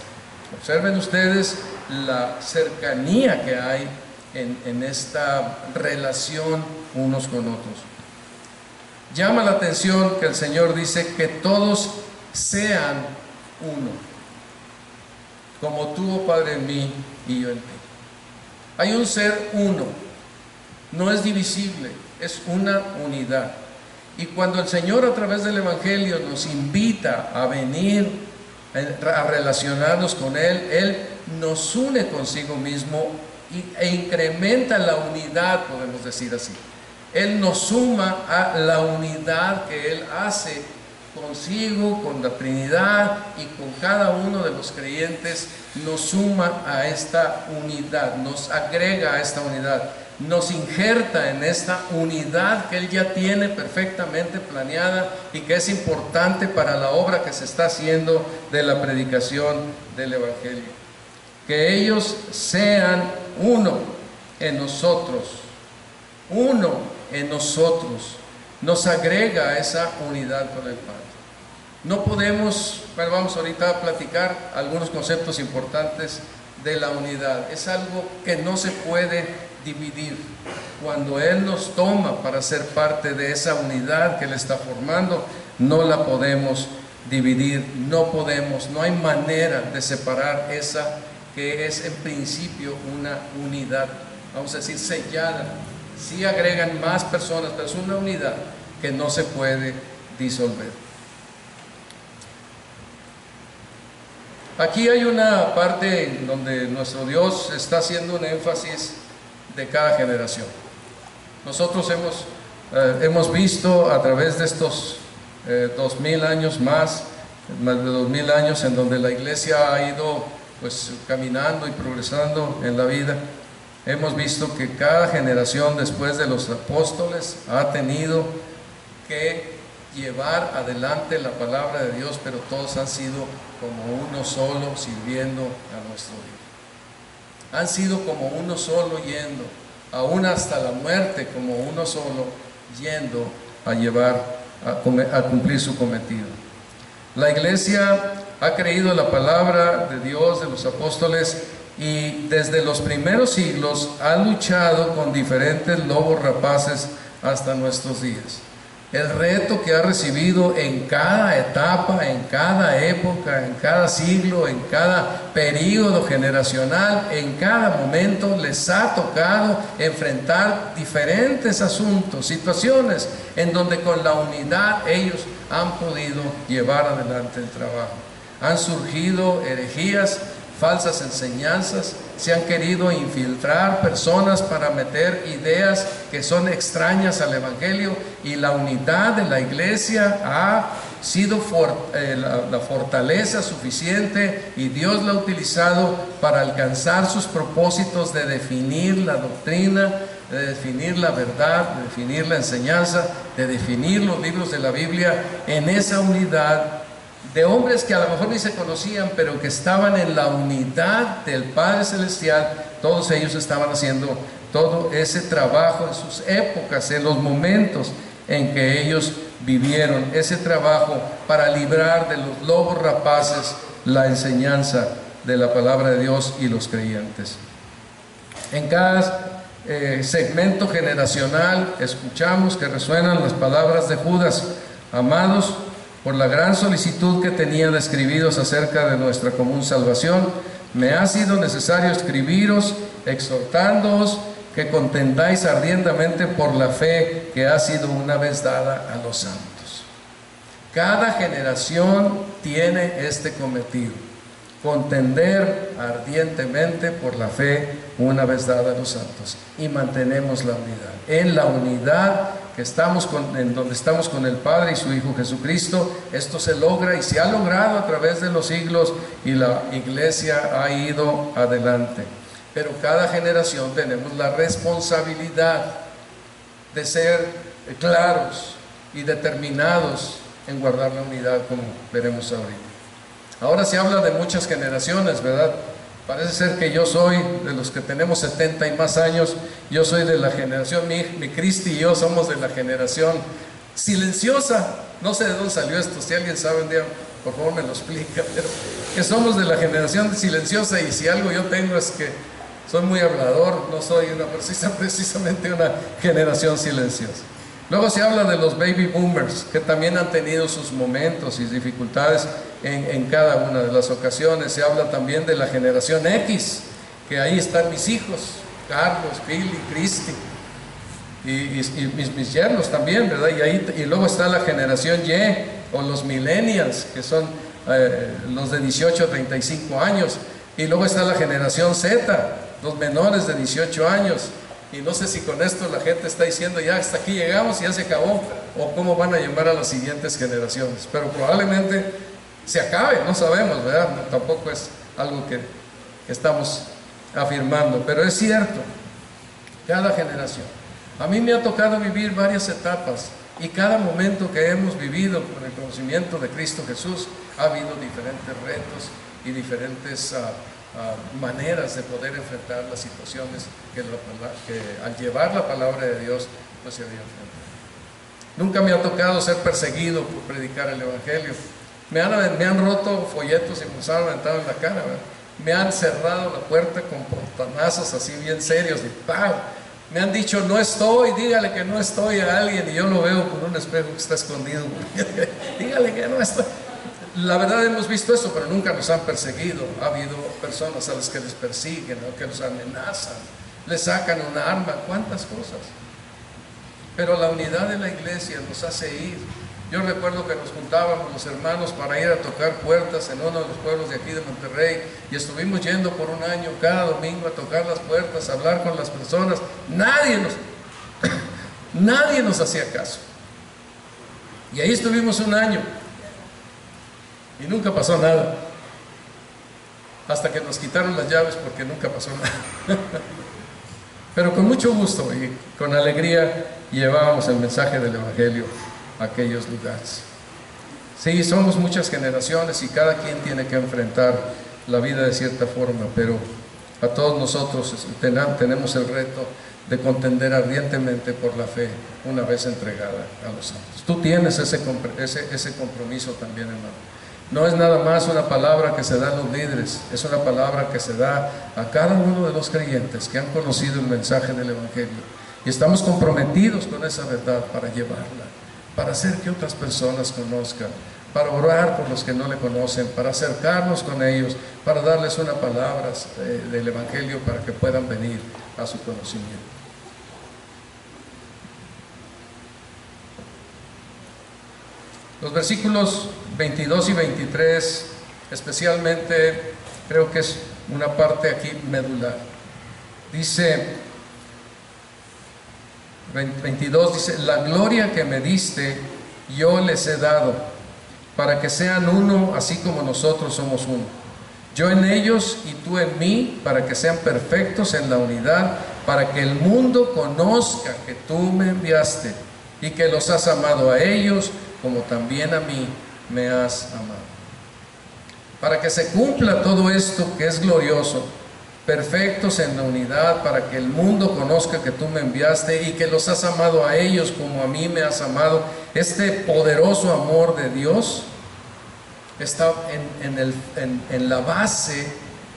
Observen ustedes la cercanía que hay en esta relación unos con otros. Llama la atención que el Señor dice que todos sean uno, como tú, oh Padre, en mí y yo en ti. Hay un ser uno, no es divisible, es una unidad. Y cuando el Señor a través del Evangelio nos invita a venir a relacionarnos con Él, Él nos une consigo mismo e incrementa la unidad, podemos decir así. Él nos suma a la unidad que Él hace consigo, con la Trinidad y con cada uno de los creyentes. Nos suma a esta unidad, nos agrega a esta unidad, nos injerta en esta unidad que Él ya tiene perfectamente planeada y que es importante para la obra que se está haciendo de la predicación del Evangelio. Que ellos sean uno en nosotros, uno en nosotros, nos agrega a esa unidad con el Padre. No podemos, bueno, vamos ahorita a platicar algunos conceptos importantes de la unidad. Es algo que no se puede dividir. Cuando Él nos toma para ser parte de esa unidad que Él está formando, no la podemos dividir, no podemos, no hay manera de separar esa que es en principio una unidad, vamos a decir sellada. Sí agregan más personas, pero es una unidad que no se puede disolver. Aquí hay una parte en donde nuestro Dios está haciendo un énfasis de cada generación. Nosotros hemos visto a través de estos 2000 años más de 2000 años en donde la iglesia ha ido pues caminando y progresando en la vida. Hemos visto que cada generación después de los apóstoles ha tenido que llevar adelante la palabra de Dios, pero todos han sido como uno solo sirviendo a nuestro Dios. Han sido como uno solo yendo, aún hasta la muerte como uno solo yendo a llevar, a cumplir su cometido. La iglesia ha creído en la palabra de Dios, de los apóstoles, y desde los primeros siglos ha luchado con diferentes lobos rapaces hasta nuestros días. El reto que ha recibido en cada etapa, en cada época, en cada siglo, en cada período generacional, en cada momento les ha tocado enfrentar diferentes asuntos, situaciones en donde con la unidad ellos han podido llevar adelante el trabajo. Han surgido herejías, falsas enseñanzas, se han querido infiltrar personas para meter ideas que son extrañas al Evangelio, y la unidad de la iglesia ha sido la fortaleza suficiente, y Dios la ha utilizado para alcanzar sus propósitos de definir la doctrina, de definir la verdad, de definir la enseñanza, de definir los libros de la Biblia en esa unidad de hombres que a lo mejor ni se conocían, pero que estaban en la unidad del Padre Celestial. Todos ellos estaban haciendo todo ese trabajo en sus épocas, en los momentos en que ellos vivieron ese trabajo para librar de los lobos rapaces la enseñanza de la palabra de Dios y los creyentes. En cada segmento generacional escuchamos que resuenan las palabras de Judas: amados, por la gran solicitud que tenía de escribiros acerca de nuestra común salvación, me ha sido necesario escribiros, exhortándoos que contendáis ardientemente por la fe que ha sido una vez dada a los santos. Cada generación tiene este cometido: contender ardientemente por la fe una vez dada a los santos, y mantenemos la unidad. En la unidad que estamos en donde estamos con el Padre y su Hijo Jesucristo, esto se logra y se ha logrado a través de los siglos, y la iglesia ha ido adelante. Pero cada generación tenemos la responsabilidad de ser claros y determinados en guardar la unidad, como veremos ahorita. Ahora se habla de muchas generaciones, ¿verdad? Parece ser que yo soy de los que tenemos 70 y más años. Yo soy de la generación, mi Cristi y yo somos de la generación silenciosa. No sé de dónde salió esto, si alguien sabe un día, por favor me lo explica, pero que somos de la generación silenciosa, y si algo yo tengo es que soy muy hablador, no soy precisamente una generación silenciosa. Luego se habla de los baby boomers, que también han tenido sus momentos y dificultades en cada una de las ocasiones. Se habla también de la generación X, que ahí están mis hijos, Carlos, Billy, Cristi, y mis yernos también, ¿verdad? Y luego está la generación Y, o los millennials, que son los de 18 a 35 años. Y luego está la generación Z, los menores de 18 años. Y no sé si con esto la gente está diciendo, ya hasta aquí llegamos y ya se acabó, o cómo van a llamar a las siguientes generaciones. Pero probablemente se acabe, no sabemos, ¿verdad? No, tampoco es algo que estamos afirmando, pero es cierto, cada generación. A mí me ha tocado vivir varias etapas, y cada momento que hemos vivido con el conocimiento de Cristo Jesús, ha habido diferentes retos y diferentes maneras de poder enfrentar las situaciones que al llevar la palabra de Dios pues se había enfrentado. Nunca me ha tocado ser perseguido por predicar el Evangelio. Me han roto folletos y me los han aventado en la cara, ¿verdad? Me han cerrado la puerta con portanazos así bien serios y ¡pam! Me han dicho, no estoy, dígale que no estoy a alguien, y yo lo veo por un espejo que está escondido. Dígale que no estoy. La verdad, hemos visto eso, pero nunca nos han perseguido. Ha habido personas a las que les persiguen, ¿no? Que los amenazan, les sacan un arma, cuántas cosas. Pero la unidad de la iglesia nos hace ir. Yo recuerdo que nos juntábamos los hermanos para ir a tocar puertas en uno de los pueblos de aquí de Monterrey, y estuvimos yendo por un año cada domingo a tocar las puertas, a hablar con las personas. Nadie nos hacía caso. Y ahí estuvimos un año. Y nunca pasó nada, hasta que nos quitaron las llaves, porque nunca pasó nada. Pero con mucho gusto y con alegría llevábamos el mensaje del Evangelio a aquellos lugares. Sí, somos muchas generaciones y cada quien tiene que enfrentar la vida de cierta forma, pero a todos nosotros tenemos el reto de contender ardientemente por la fe una vez entregada a los santos. Tú tienes ese compromiso también, hermano. No es nada más una palabra que se da a los líderes, es una palabra que se da a cada uno de los creyentes que han conocido el mensaje del Evangelio. Y estamos comprometidos con esa verdad para llevarla, para hacer que otras personas conozcan, para orar por los que no le conocen, para acercarnos con ellos, para darles una palabra del Evangelio para que puedan venir a su conocimiento. Los versículos 22 y 23, especialmente, creo que es una parte aquí medular. Dice, 22 dice, la gloria que me diste, yo les he dado, para que sean uno, así como nosotros somos uno. Yo en ellos y tú en mí, para que sean perfectos en la unidad, para que el mundo conozca que tú me enviaste y que los has amado a ellos, como también a mí me has amado. Para que se cumpla todo esto que es glorioso, perfectos en la unidad, para que el mundo conozca que tú me enviaste y que los has amado a ellos como a mí me has amado. Este poderoso amor de Dios está en la base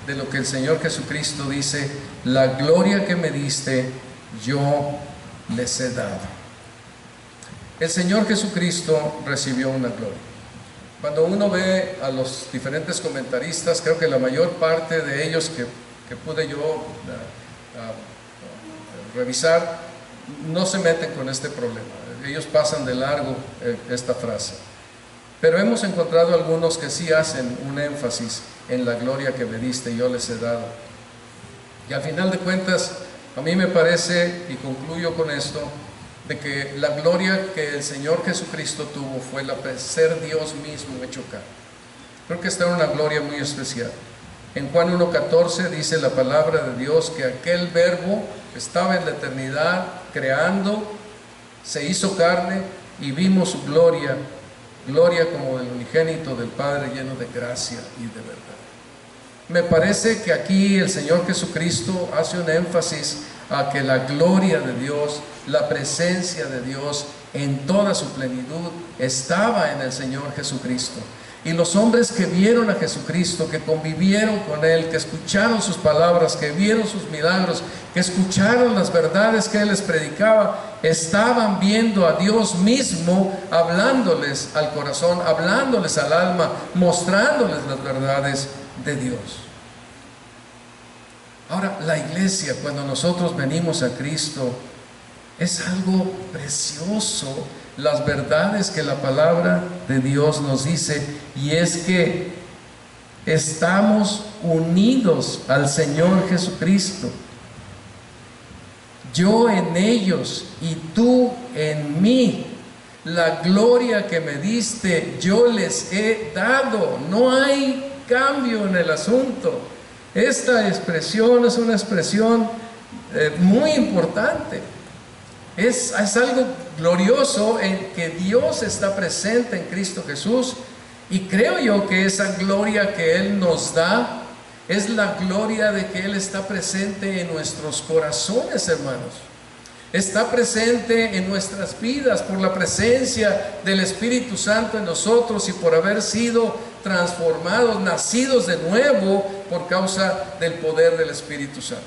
de lo que el Señor Jesucristo dice: la gloria que me diste, yo les he dado. El Señor Jesucristo recibió una gloria. Cuando uno ve a los diferentes comentaristas, creo que la mayor parte de ellos que pude yo revisar, no se meten con este problema. Ellos pasan de largo esta frase. Pero hemos encontrado algunos que sí hacen un énfasis en la gloria que me diste y yo les he dado. Y al final de cuentas, a mí me parece, y concluyo con esto, de que la gloria que el Señor Jesucristo tuvo fue la de ser Dios mismo hecho carne. Creo que esta era una gloria muy especial. En Juan 1:14 dice la palabra de Dios que aquel verbo estaba en la eternidad creando, se hizo carne y vimos su gloria, gloria como del unigénito del Padre, lleno de gracia y de verdad. Me parece que aquí el Señor Jesucristo hace un énfasis a que la gloria de Dios, la presencia de Dios en toda su plenitud estaba en el Señor Jesucristo. Y los hombres que vieron a Jesucristo, que convivieron con Él, que escucharon sus palabras, que vieron sus milagros, que escucharon las verdades que Él les predicaba, estaban viendo a Dios mismo hablándoles al corazón, hablándoles al alma, mostrándoles las verdades de Dios. Ahora, la iglesia, cuando nosotros venimos a Cristo, es algo precioso, las verdades que la palabra de Dios nos dice, y es que estamos unidos al Señor Jesucristo. Yo en ellos y tú en mí. La gloria que me diste, yo les he dado. No hay cambio en el asunto. Esta expresión es una expresión muy importante. Es algo glorioso en que Dios está presente en Cristo Jesús, y creo yo que esa gloria que Él nos da es la gloria de que Él está presente en nuestros corazones, hermanos. Está presente en nuestras vidas por la presencia del Espíritu Santo en nosotros y por haber sido transformados, nacidos de nuevo por causa del poder del Espíritu Santo.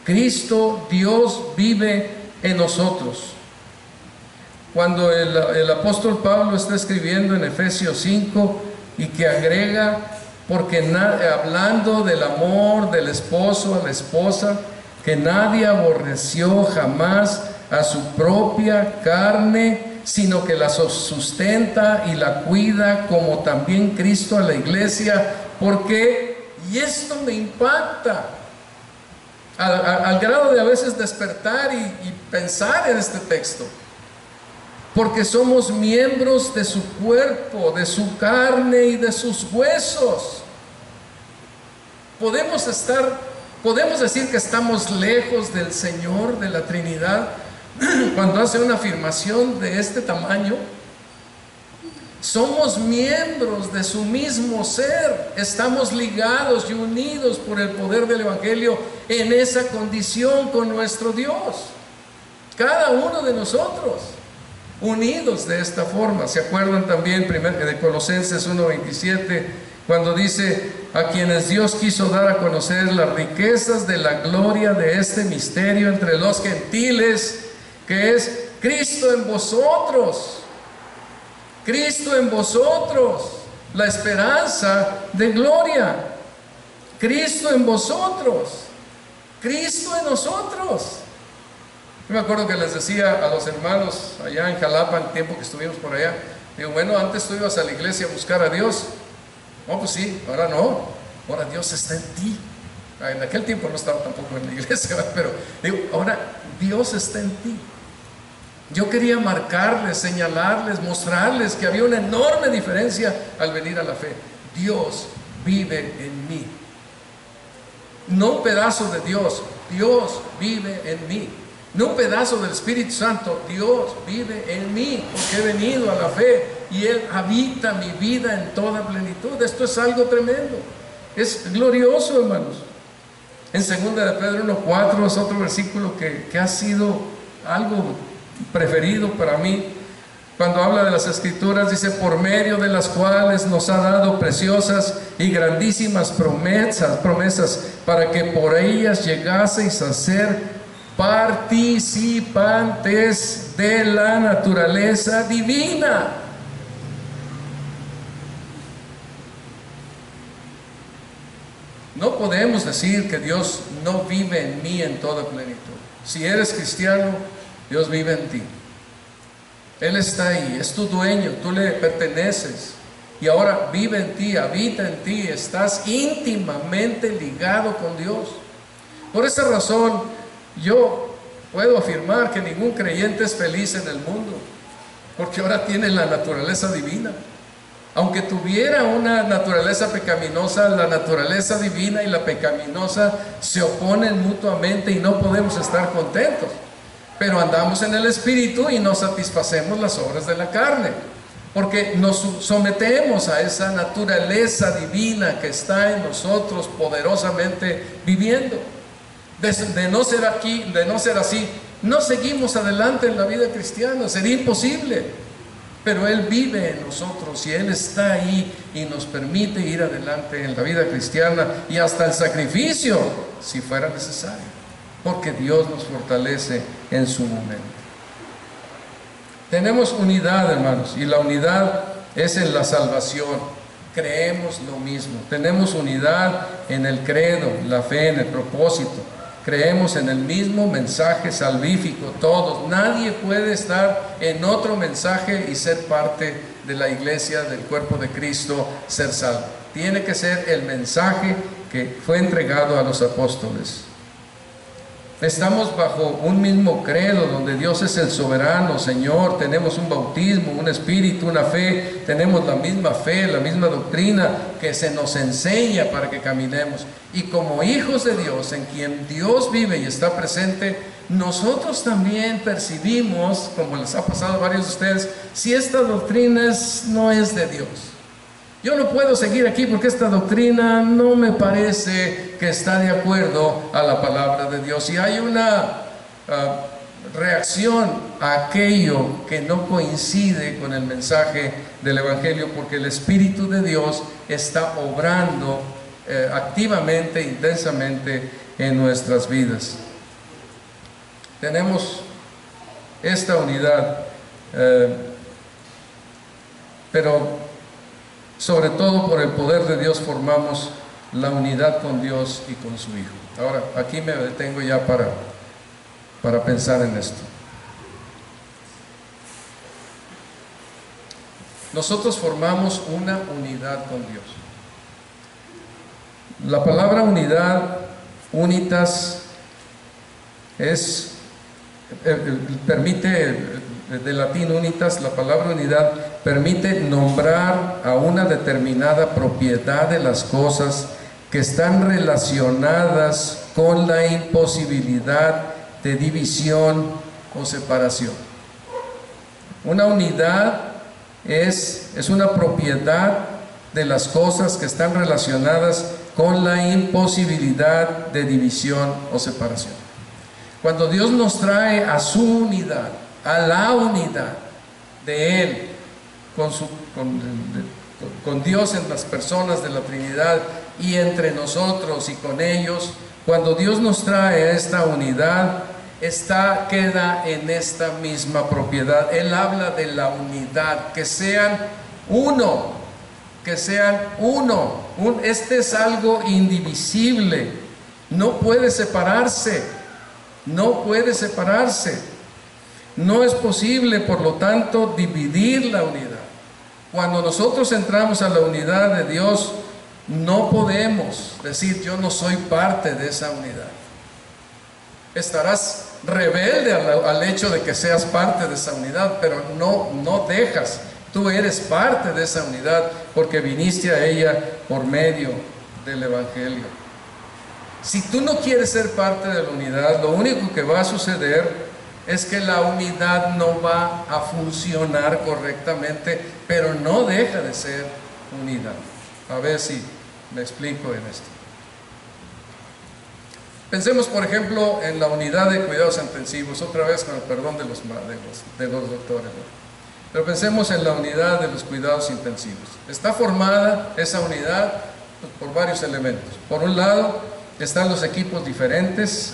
Cristo, Dios, vive en nosotros. Cuando el apóstol Pablo está escribiendo en Efesios 5 y que agrega, porque hablando del amor del esposo a la esposa, que nadie aborreció jamás a su propia carne, sino que la sustenta y la cuida, como también Cristo a la iglesia. Porque, y esto me impacta, al grado de a veces despertar y pensar en este texto, porque somos miembros de su cuerpo, de su carne y de sus huesos. Podemos decir que estamos lejos del Señor, de la Trinidad, cuando hace una afirmación de este tamaño. Somos miembros de su mismo ser, estamos ligados y unidos por el poder del Evangelio en esa condición con nuestro Dios. Cada uno de nosotros, unidos de esta forma. ¿Se acuerdan también de Colosenses 1:27, cuando dice: a quienes Dios quiso dar a conocer las riquezas de la gloria de este misterio entre los gentiles, que es Cristo en vosotros? Cristo en vosotros, la esperanza de gloria. Cristo en vosotros, Cristo en nosotros. Yo me acuerdo que les decía a los hermanos allá en Jalapa, el tiempo que estuvimos por allá, digo, bueno, antes tú ibas a la iglesia a buscar a Dios. No, pues sí, ahora no, ahora Dios está en ti. En aquel tiempo no estaba tampoco en la iglesia, pero digo, ahora Dios está en ti. Yo quería marcarles, señalarles, mostrarles que había una enorme diferencia al venir a la fe. Dios vive en mí. No un pedazo de Dios, Dios vive en mí. No un pedazo del Espíritu Santo, Dios vive en mí, porque he venido a la fe y Él habita mi vida en toda plenitud. Esto es algo tremendo, es glorioso, hermanos. En 2 de Pedro 1:4 es otro versículo que ha sido algo preferido para mí. Cuando habla de las Escrituras, dice: por medio de las cuales nos ha dado preciosas y grandísimas promesas, para que por ellas llegaseis a ser participantes de la naturaleza divina. No podemos decir que Dios no vive en mí en toda plenitud. Si eres cristiano, Dios vive en ti. Él está ahí, es tu dueño, tú le perteneces. Y ahora vive en ti, habita en ti, estás íntimamente ligado con Dios. Por esa razón, yo puedo afirmar que ningún creyente es feliz en el mundo, porque ahora tiene la naturaleza divina. Aunque tuviera una naturaleza pecaminosa, la naturaleza divina y la pecaminosa se oponen mutuamente y no podemos estar contentos. Pero andamos en el Espíritu y no satisfacemos las obras de la carne. porque nos sometemos a esa naturaleza divina que está en nosotros poderosamente viviendo. De no ser aquí, de no ser así, no seguimos adelante en la vida cristiana, sería imposible. Pero Él vive en nosotros y Él está ahí y nos permite ir adelante en la vida cristiana y hasta el sacrificio, si fuera necesario, porque Dios nos fortalece en su momento. Tenemos unidad, hermanos, y la unidad es en la salvación. Creemos lo mismo, tenemos unidad en el credo, la fe, en el propósito. Creemos en el mismo mensaje salvífico, todos. Nadie puede estar en otro mensaje y ser parte de la iglesia, del cuerpo de Cristo, ser salvo. Tiene que ser el mensaje que fue entregado a los apóstoles. Estamos bajo un mismo credo donde Dios es el soberano, Señor. Tenemos un bautismo, un espíritu, una fe. Tenemos la misma fe, la misma doctrina que se nos enseña para que caminemos. Y como hijos de Dios, en quien Dios vive y está presente, nosotros también percibimos, como les ha pasado a varios de ustedes, si esta doctrina no es de Dios. Yo no puedo seguir aquí porque esta doctrina no me parece que está de acuerdo a la palabra de Dios. Y hay una reacción a aquello que no coincide con el mensaje del Evangelio, porque el Espíritu de Dios está obrando activamente, intensamente en nuestras vidas. Tenemos esta unidad, pero sobre todo por el poder de Dios formamos la unidad con Dios y con su Hijo. Ahora, aquí me detengo ya para pensar en esto. Nosotros formamos una unidad con Dios. La palabra unidad, unitas, permite, de latín unitas, la palabra unidad permite nombrar a una determinada propiedad de las cosas que están relacionadas con la imposibilidad de división o separación. Una unidad es una propiedad de las cosas que están relacionadas con la imposibilidad de división o separación. Cuando Dios nos trae a su unidad, a la unidad de Él, con Dios en las personas de la Trinidad y entre nosotros y con ellos, cuando Dios nos trae a esta unidad, queda en esta misma propiedad. Él habla de la unidad, que sean uno, este es algo indivisible, no puede separarse, no es posible, por lo tanto, dividir la unidad. Cuando nosotros entramos a la unidad de Dios, no podemos decir yo no soy parte de esa unidad. Estarás rebelde al hecho de que seas parte de esa unidad, pero no dejas. Tú eres parte de esa unidad porque viniste a ella por medio del Evangelio. Si tú no quieres ser parte de la unidad, lo único que va a suceder es que la unidad no va a funcionar correctamente, pero no deja de ser unidad. A ver si me explico en esto. Pensemos, por ejemplo, en la unidad de cuidados intensivos, otra vez con el perdón de los doctores, ¿no? Pero pensemos en la unidad de los cuidados intensivos. Está formada esa unidad por varios elementos. Por un lado, están los equipos diferentes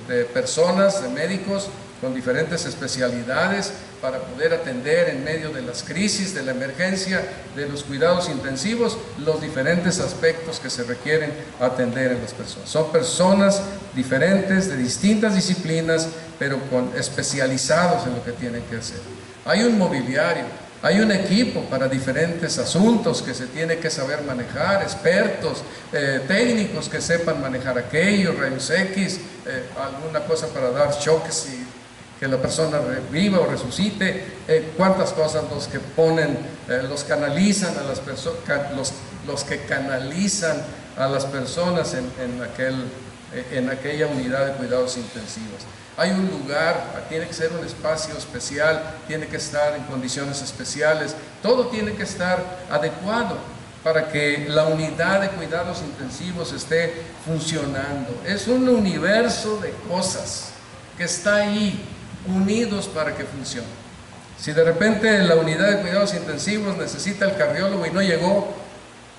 de personas, de médicos, con diferentes especialidades para poder atender en medio de las crisis, de la emergencia, de los cuidados intensivos, los diferentes aspectos que se requieren atender en las personas. Son personas diferentes, de distintas disciplinas, pero especializados en lo que tienen que hacer. Hay un mobiliario, hay un equipo para diferentes asuntos que se tiene que saber manejar, expertos, técnicos que sepan manejar aquello, rayos X, alguna cosa para dar choques y que la persona reviva o resucite, cuántas cosas los que ponen, los canalizan a las personas, los que canalizan a las personas en aquella unidad de cuidados intensivos. hay un lugar, tiene que ser un espacio especial, tiene que estar en condiciones especiales, todo tiene que estar adecuado para que la unidad de cuidados intensivos esté funcionando. Es un universo de cosas que está ahí, unidos para que funcione. Si de repente la unidad de cuidados intensivos necesita el cardiólogo y no llegó,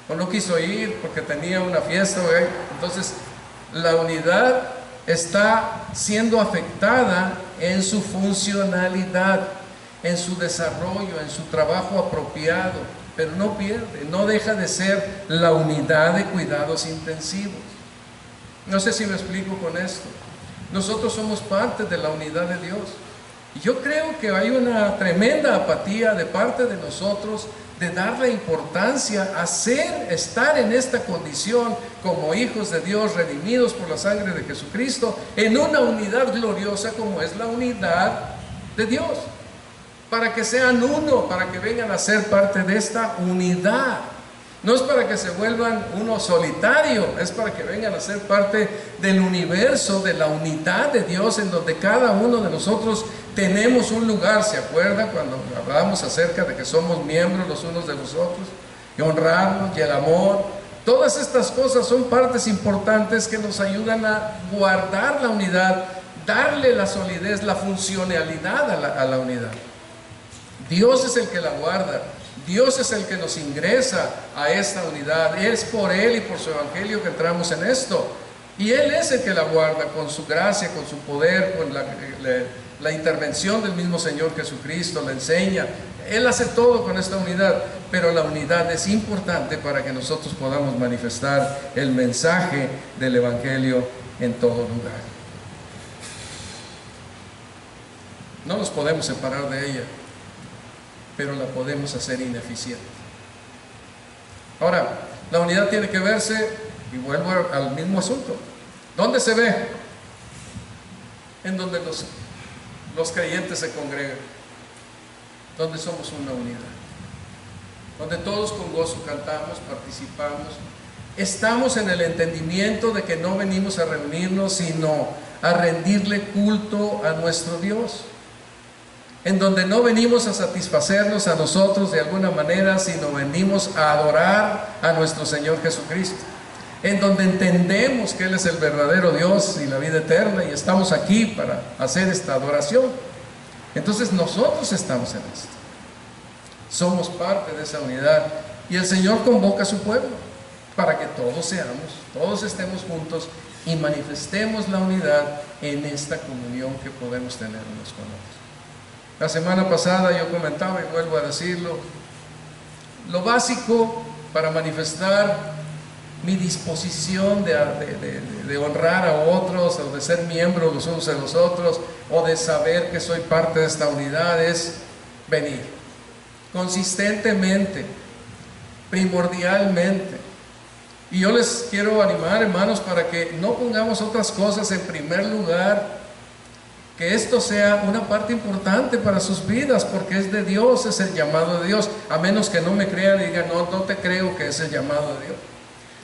o no quiso ir porque tenía una fiesta, entonces la unidad está siendo afectada en su funcionalidad, en su desarrollo, en su trabajo apropiado, pero no pierde, no deja de ser la unidad de cuidados intensivos. No sé si me explico con esto. Nosotros somos parte de la unidad de Dios. Y yo creo que hay una tremenda apatía de parte de nosotros de darle importancia a estar en esta condición como hijos de Dios, redimidos por la sangre de Jesucristo, en una unidad gloriosa como es la unidad de Dios, para que sean uno, para que vengan a ser parte de esta unidad. No es para que se vuelvan uno solitario, es para que vengan a ser parte del universo, de la unidad de Dios, en donde cada uno de nosotros tenemos un lugar. ¿Se acuerda cuando hablamos acerca de que somos miembros los unos de los otros? Y honrarnos y el amor. Todas estas cosas son partes importantes que nos ayudan a guardar la unidad, darle la solidez, la funcionalidad a la unidad. Dios es el que la guarda. Dios es el que nos ingresa a esta unidad. Es por Él y por su Evangelio que entramos en esto. Y Él es el que la guarda con su gracia, con su poder, con la intervención del mismo Señor Jesucristo, la enseña. Él hace todo con esta unidad, pero la unidad es importante para que nosotros podamos manifestar el mensaje del Evangelio en todo lugar. No nos podemos separar de ella, pero la podemos hacer ineficiente. Ahora, la unidad tiene que verse, y vuelvo al mismo asunto. ¿Dónde se ve? En donde los creyentes se congregan, donde somos una unidad, donde todos con gozo cantamos, participamos, estamos en el entendimiento de que no venimos a reunirnos, sino a rendirle culto a nuestro Dios, en donde no venimos a satisfacernos a nosotros de alguna manera, sino venimos a adorar a nuestro Señor Jesucristo, en donde entendemos que Él es el verdadero Dios y la vida eterna, y estamos aquí para hacer esta adoración. Entonces nosotros estamos en esto, somos parte de esa unidad, y el Señor convoca a su pueblo para que todos estemos juntos y manifestemos la unidad en esta comunión que podemos tener unos con otros. La semana pasada yo comentaba, y vuelvo a decirlo, lo básico para manifestar mi disposición de honrar a otros, o de ser miembros los unos de los otros, o de saber que soy parte de esta unidad, es venir consistentemente, primordialmente. Y yo les quiero animar, hermanos, para que no pongamos otras cosas en primer lugar, que esto sea una parte importante para sus vidas, porque es de Dios, es el llamado de Dios. A menos que no me crean y digan, no te creo que es el llamado de Dios.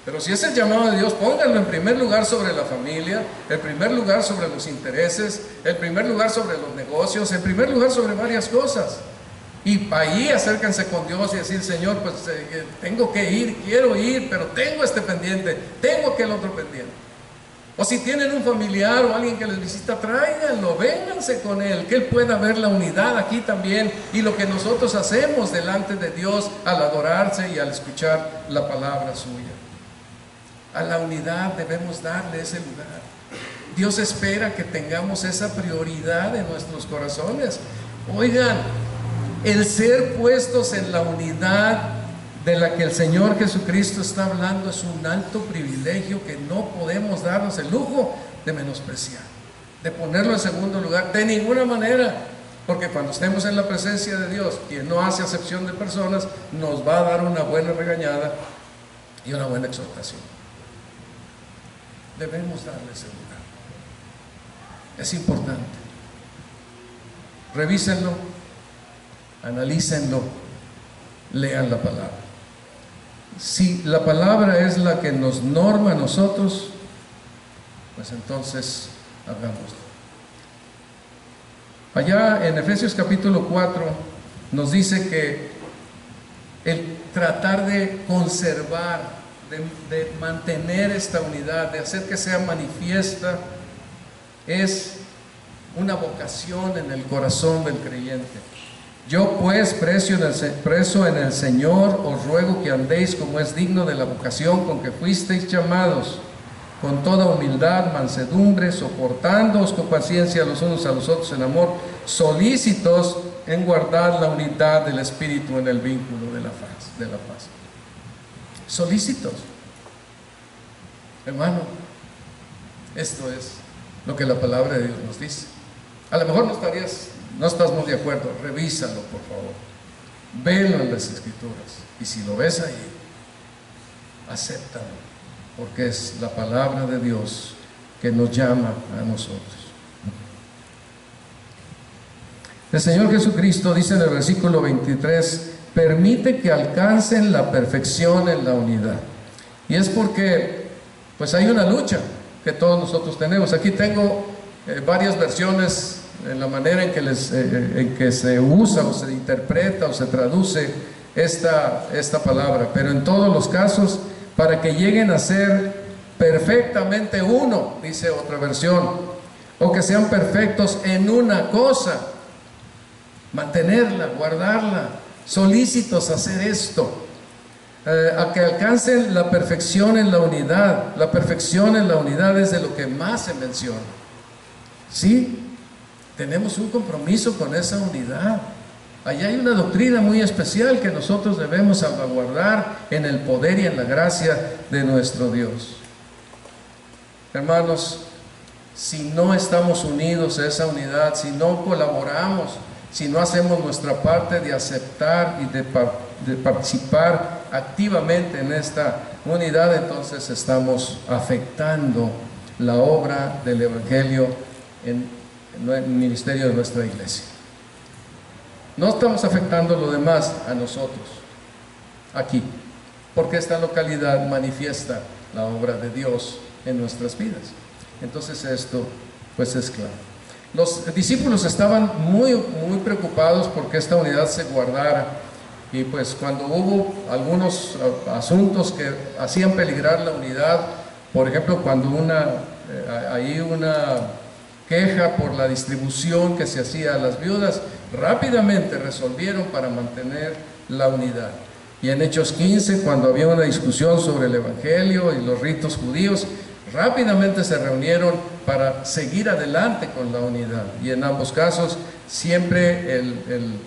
Pero si es el llamado de Dios, pónganlo en primer lugar sobre la familia, en primer lugar sobre los intereses, en primer lugar sobre los negocios, en primer lugar sobre varias cosas. Y ahí acérquense con Dios y decir, Señor, pues tengo que ir, quiero ir, pero tengo este pendiente, tengo aquel otro pendiente. O si tienen un familiar o alguien que les visita, tráiganlo, vénganse con él, que él pueda ver la unidad aquí también, y lo que nosotros hacemos delante de Dios al adorarse y al escuchar la palabra suya. A la unidad debemos darle ese lugar. Dios espera que tengamos esa prioridad en nuestros corazones. Oigan, el ser puestos en la unidad de la que el Señor Jesucristo está hablando es un alto privilegio que no podemos darnos el lujo de menospreciar, de ponerlo en segundo lugar, de ninguna manera, porque cuando estemos en la presencia de Dios, quien no hace acepción de personas, nos va a dar una buena regañada y una buena exhortación. Debemos darle ese lugar. Es importante. Revísenlo, analícenlo, lean la palabra. Si la palabra es la que nos norma a nosotros, pues entonces hagámoslo. Allá en Efesios capítulo 4 nos dice que el tratar de conservar, de mantener esta unidad, de hacer que sea manifiesta, es una vocación en el corazón del creyente. Yo pues, preso en el Señor, os ruego que andéis como es digno de la vocación con que fuisteis llamados, con toda humildad, mansedumbre, soportándoos con paciencia los unos a los otros en amor, solícitos en guardar la unidad del Espíritu en el vínculo de la paz. Solícitos. Hermano, esto es lo que la palabra de Dios nos dice. A lo mejor no estás muy de acuerdo, revísalo por favor, velo en las Escrituras, y si lo ves ahí, acéptalo, porque es la palabra de Dios que nos llama a nosotros. El Señor Jesucristo dice en el versículo 23, permite que alcancen la perfección en la unidad. Y es porque pues hay una lucha que todos nosotros tenemos. Aquí tengo varias versiones en la manera en que se usa o se interpreta o se traduce esta palabra, pero en todos los casos, para que lleguen a ser perfectamente uno, dice otra versión, o que sean perfectos en una cosa, mantenerla, guardarla, solícitos a hacer esto, a que alcancen la perfección en la unidad. La perfección en la unidad es de lo que más se menciona. Sí, tenemos un compromiso con esa unidad. Allá hay una doctrina muy especial que nosotros debemos salvaguardar en el poder y en la gracia de nuestro Dios. Hermanos, si no estamos unidos a esa unidad, si no colaboramos, si no hacemos nuestra parte de aceptar y de participar activamente en esta unidad, entonces estamos afectando la obra del Evangelio en el ministerio de nuestra iglesia. No estamos afectando lo demás a nosotros aquí, porque esta localidad manifiesta la obra de Dios en nuestras vidas. Entonces esto pues es claro. Los discípulos estaban muy preocupados porque esta unidad se guardara, y pues cuando hubo algunos asuntos que hacían peligrar la unidad, por ejemplo cuando hay una queja por la distribución que se hacía a las viudas, rápidamente resolvieron para mantener la unidad. Y en Hechos 15, cuando había una discusión sobre el Evangelio y los ritos judíos, rápidamente se reunieron para seguir adelante con la unidad. Y en ambos casos siempre el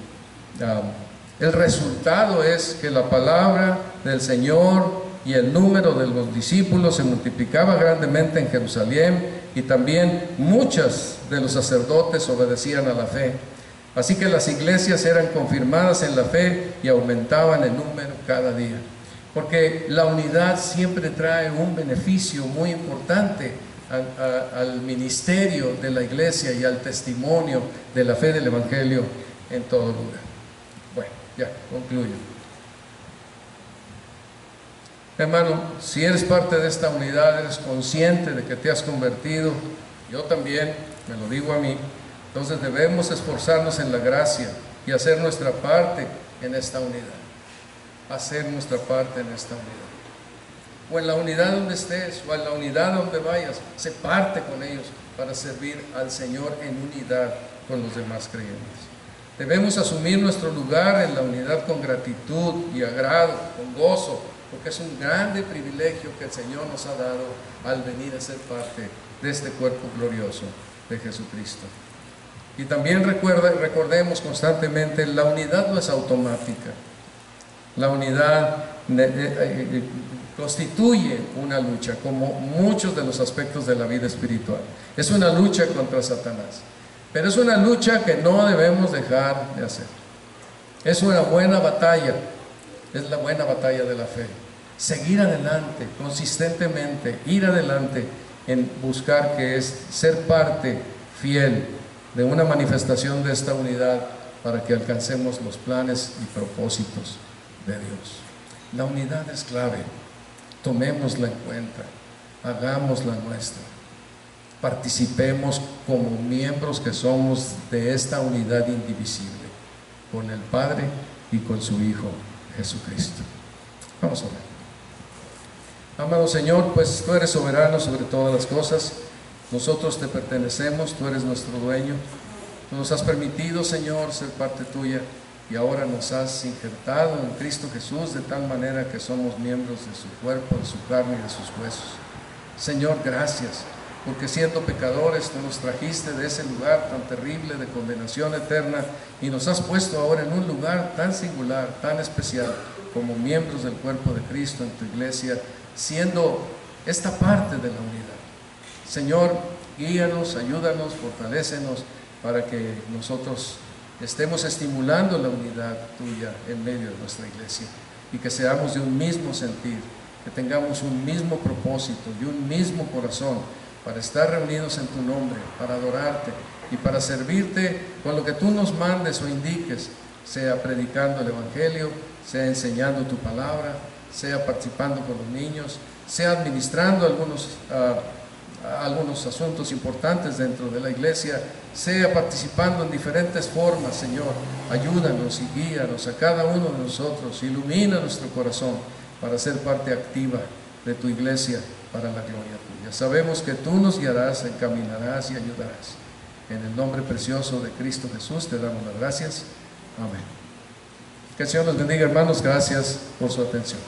resultado es que la palabra del Señor y el número de los discípulos se multiplicaba grandemente en Jerusalén, y también muchos de los sacerdotes obedecían a la fe. Así que las iglesias eran confirmadas en la fe y aumentaban en número cada día. Porque la unidad siempre trae un beneficio muy importante al ministerio de la iglesia y al testimonio de la fe del Evangelio en todo lugar. Bueno, ya concluyo. Hermano, si eres parte de esta unidad, eres consciente de que te has convertido, yo también, me lo digo a mí, entonces debemos esforzarnos en la gracia y hacer nuestra parte en esta unidad. Hacer nuestra parte en esta unidad. O en la unidad donde estés, o en la unidad donde vayas, se parte con ellos para servir al Señor en unidad con los demás creyentes. Debemos asumir nuestro lugar en la unidad con gratitud y agrado, con gozo, porque es un grande privilegio que el Señor nos ha dado al venir a ser parte de este cuerpo glorioso de Jesucristo. Y también recordemos constantemente, la unidad no es automática. La unidad constituye una lucha, como muchos de los aspectos de la vida espiritual. Es una lucha contra Satanás, pero es una lucha que no debemos dejar de hacer. Es una buena batalla, es la buena batalla de la fe. Seguir adelante, consistentemente, ir adelante en buscar que es ser parte fiel de una manifestación de esta unidad para que alcancemos los planes y propósitos de Dios. La unidad es clave, tomémosla en cuenta, hagámosla nuestra. participemos como miembros que somos de esta unidad indivisible, con el Padre y con su Hijo Jesucristo. Vamos a orar. Amado Señor, pues tú eres soberano sobre todas las cosas, nosotros te pertenecemos, tú eres nuestro dueño, tú nos has permitido, Señor, ser parte tuya, y ahora nos has injertado en Cristo Jesús de tal manera que somos miembros de su cuerpo, de su carne y de sus huesos. Señor, gracias, porque siendo pecadores tú nos trajiste de ese lugar tan terrible de condenación eterna y nos has puesto ahora en un lugar tan singular, tan especial, como miembros del cuerpo de Cristo en tu iglesia, siendo esta parte de la unidad. Señor, guíanos, ayúdanos, fortalécenos para que nosotros estemos estimulando la unidad tuya en medio de nuestra iglesia y que seamos de un mismo sentir, que tengamos un mismo propósito y un mismo corazón para estar reunidos en tu nombre, para adorarte y para servirte con lo que tú nos mandes o indiques, sea predicando el Evangelio, sea enseñando tu palabra, sea participando con los niños, sea administrando algunos asuntos importantes dentro de la iglesia, sea participando en diferentes formas. Señor, ayúdanos y guíanos a cada uno de nosotros, ilumina nuestro corazón para ser parte activa de tu iglesia para la gloria tuya. Sabemos que tú nos guiarás, encaminarás y ayudarás. En el nombre precioso de Cristo Jesús te damos las gracias. Amén. Que el Señor los bendiga, hermanos. Gracias por su atención.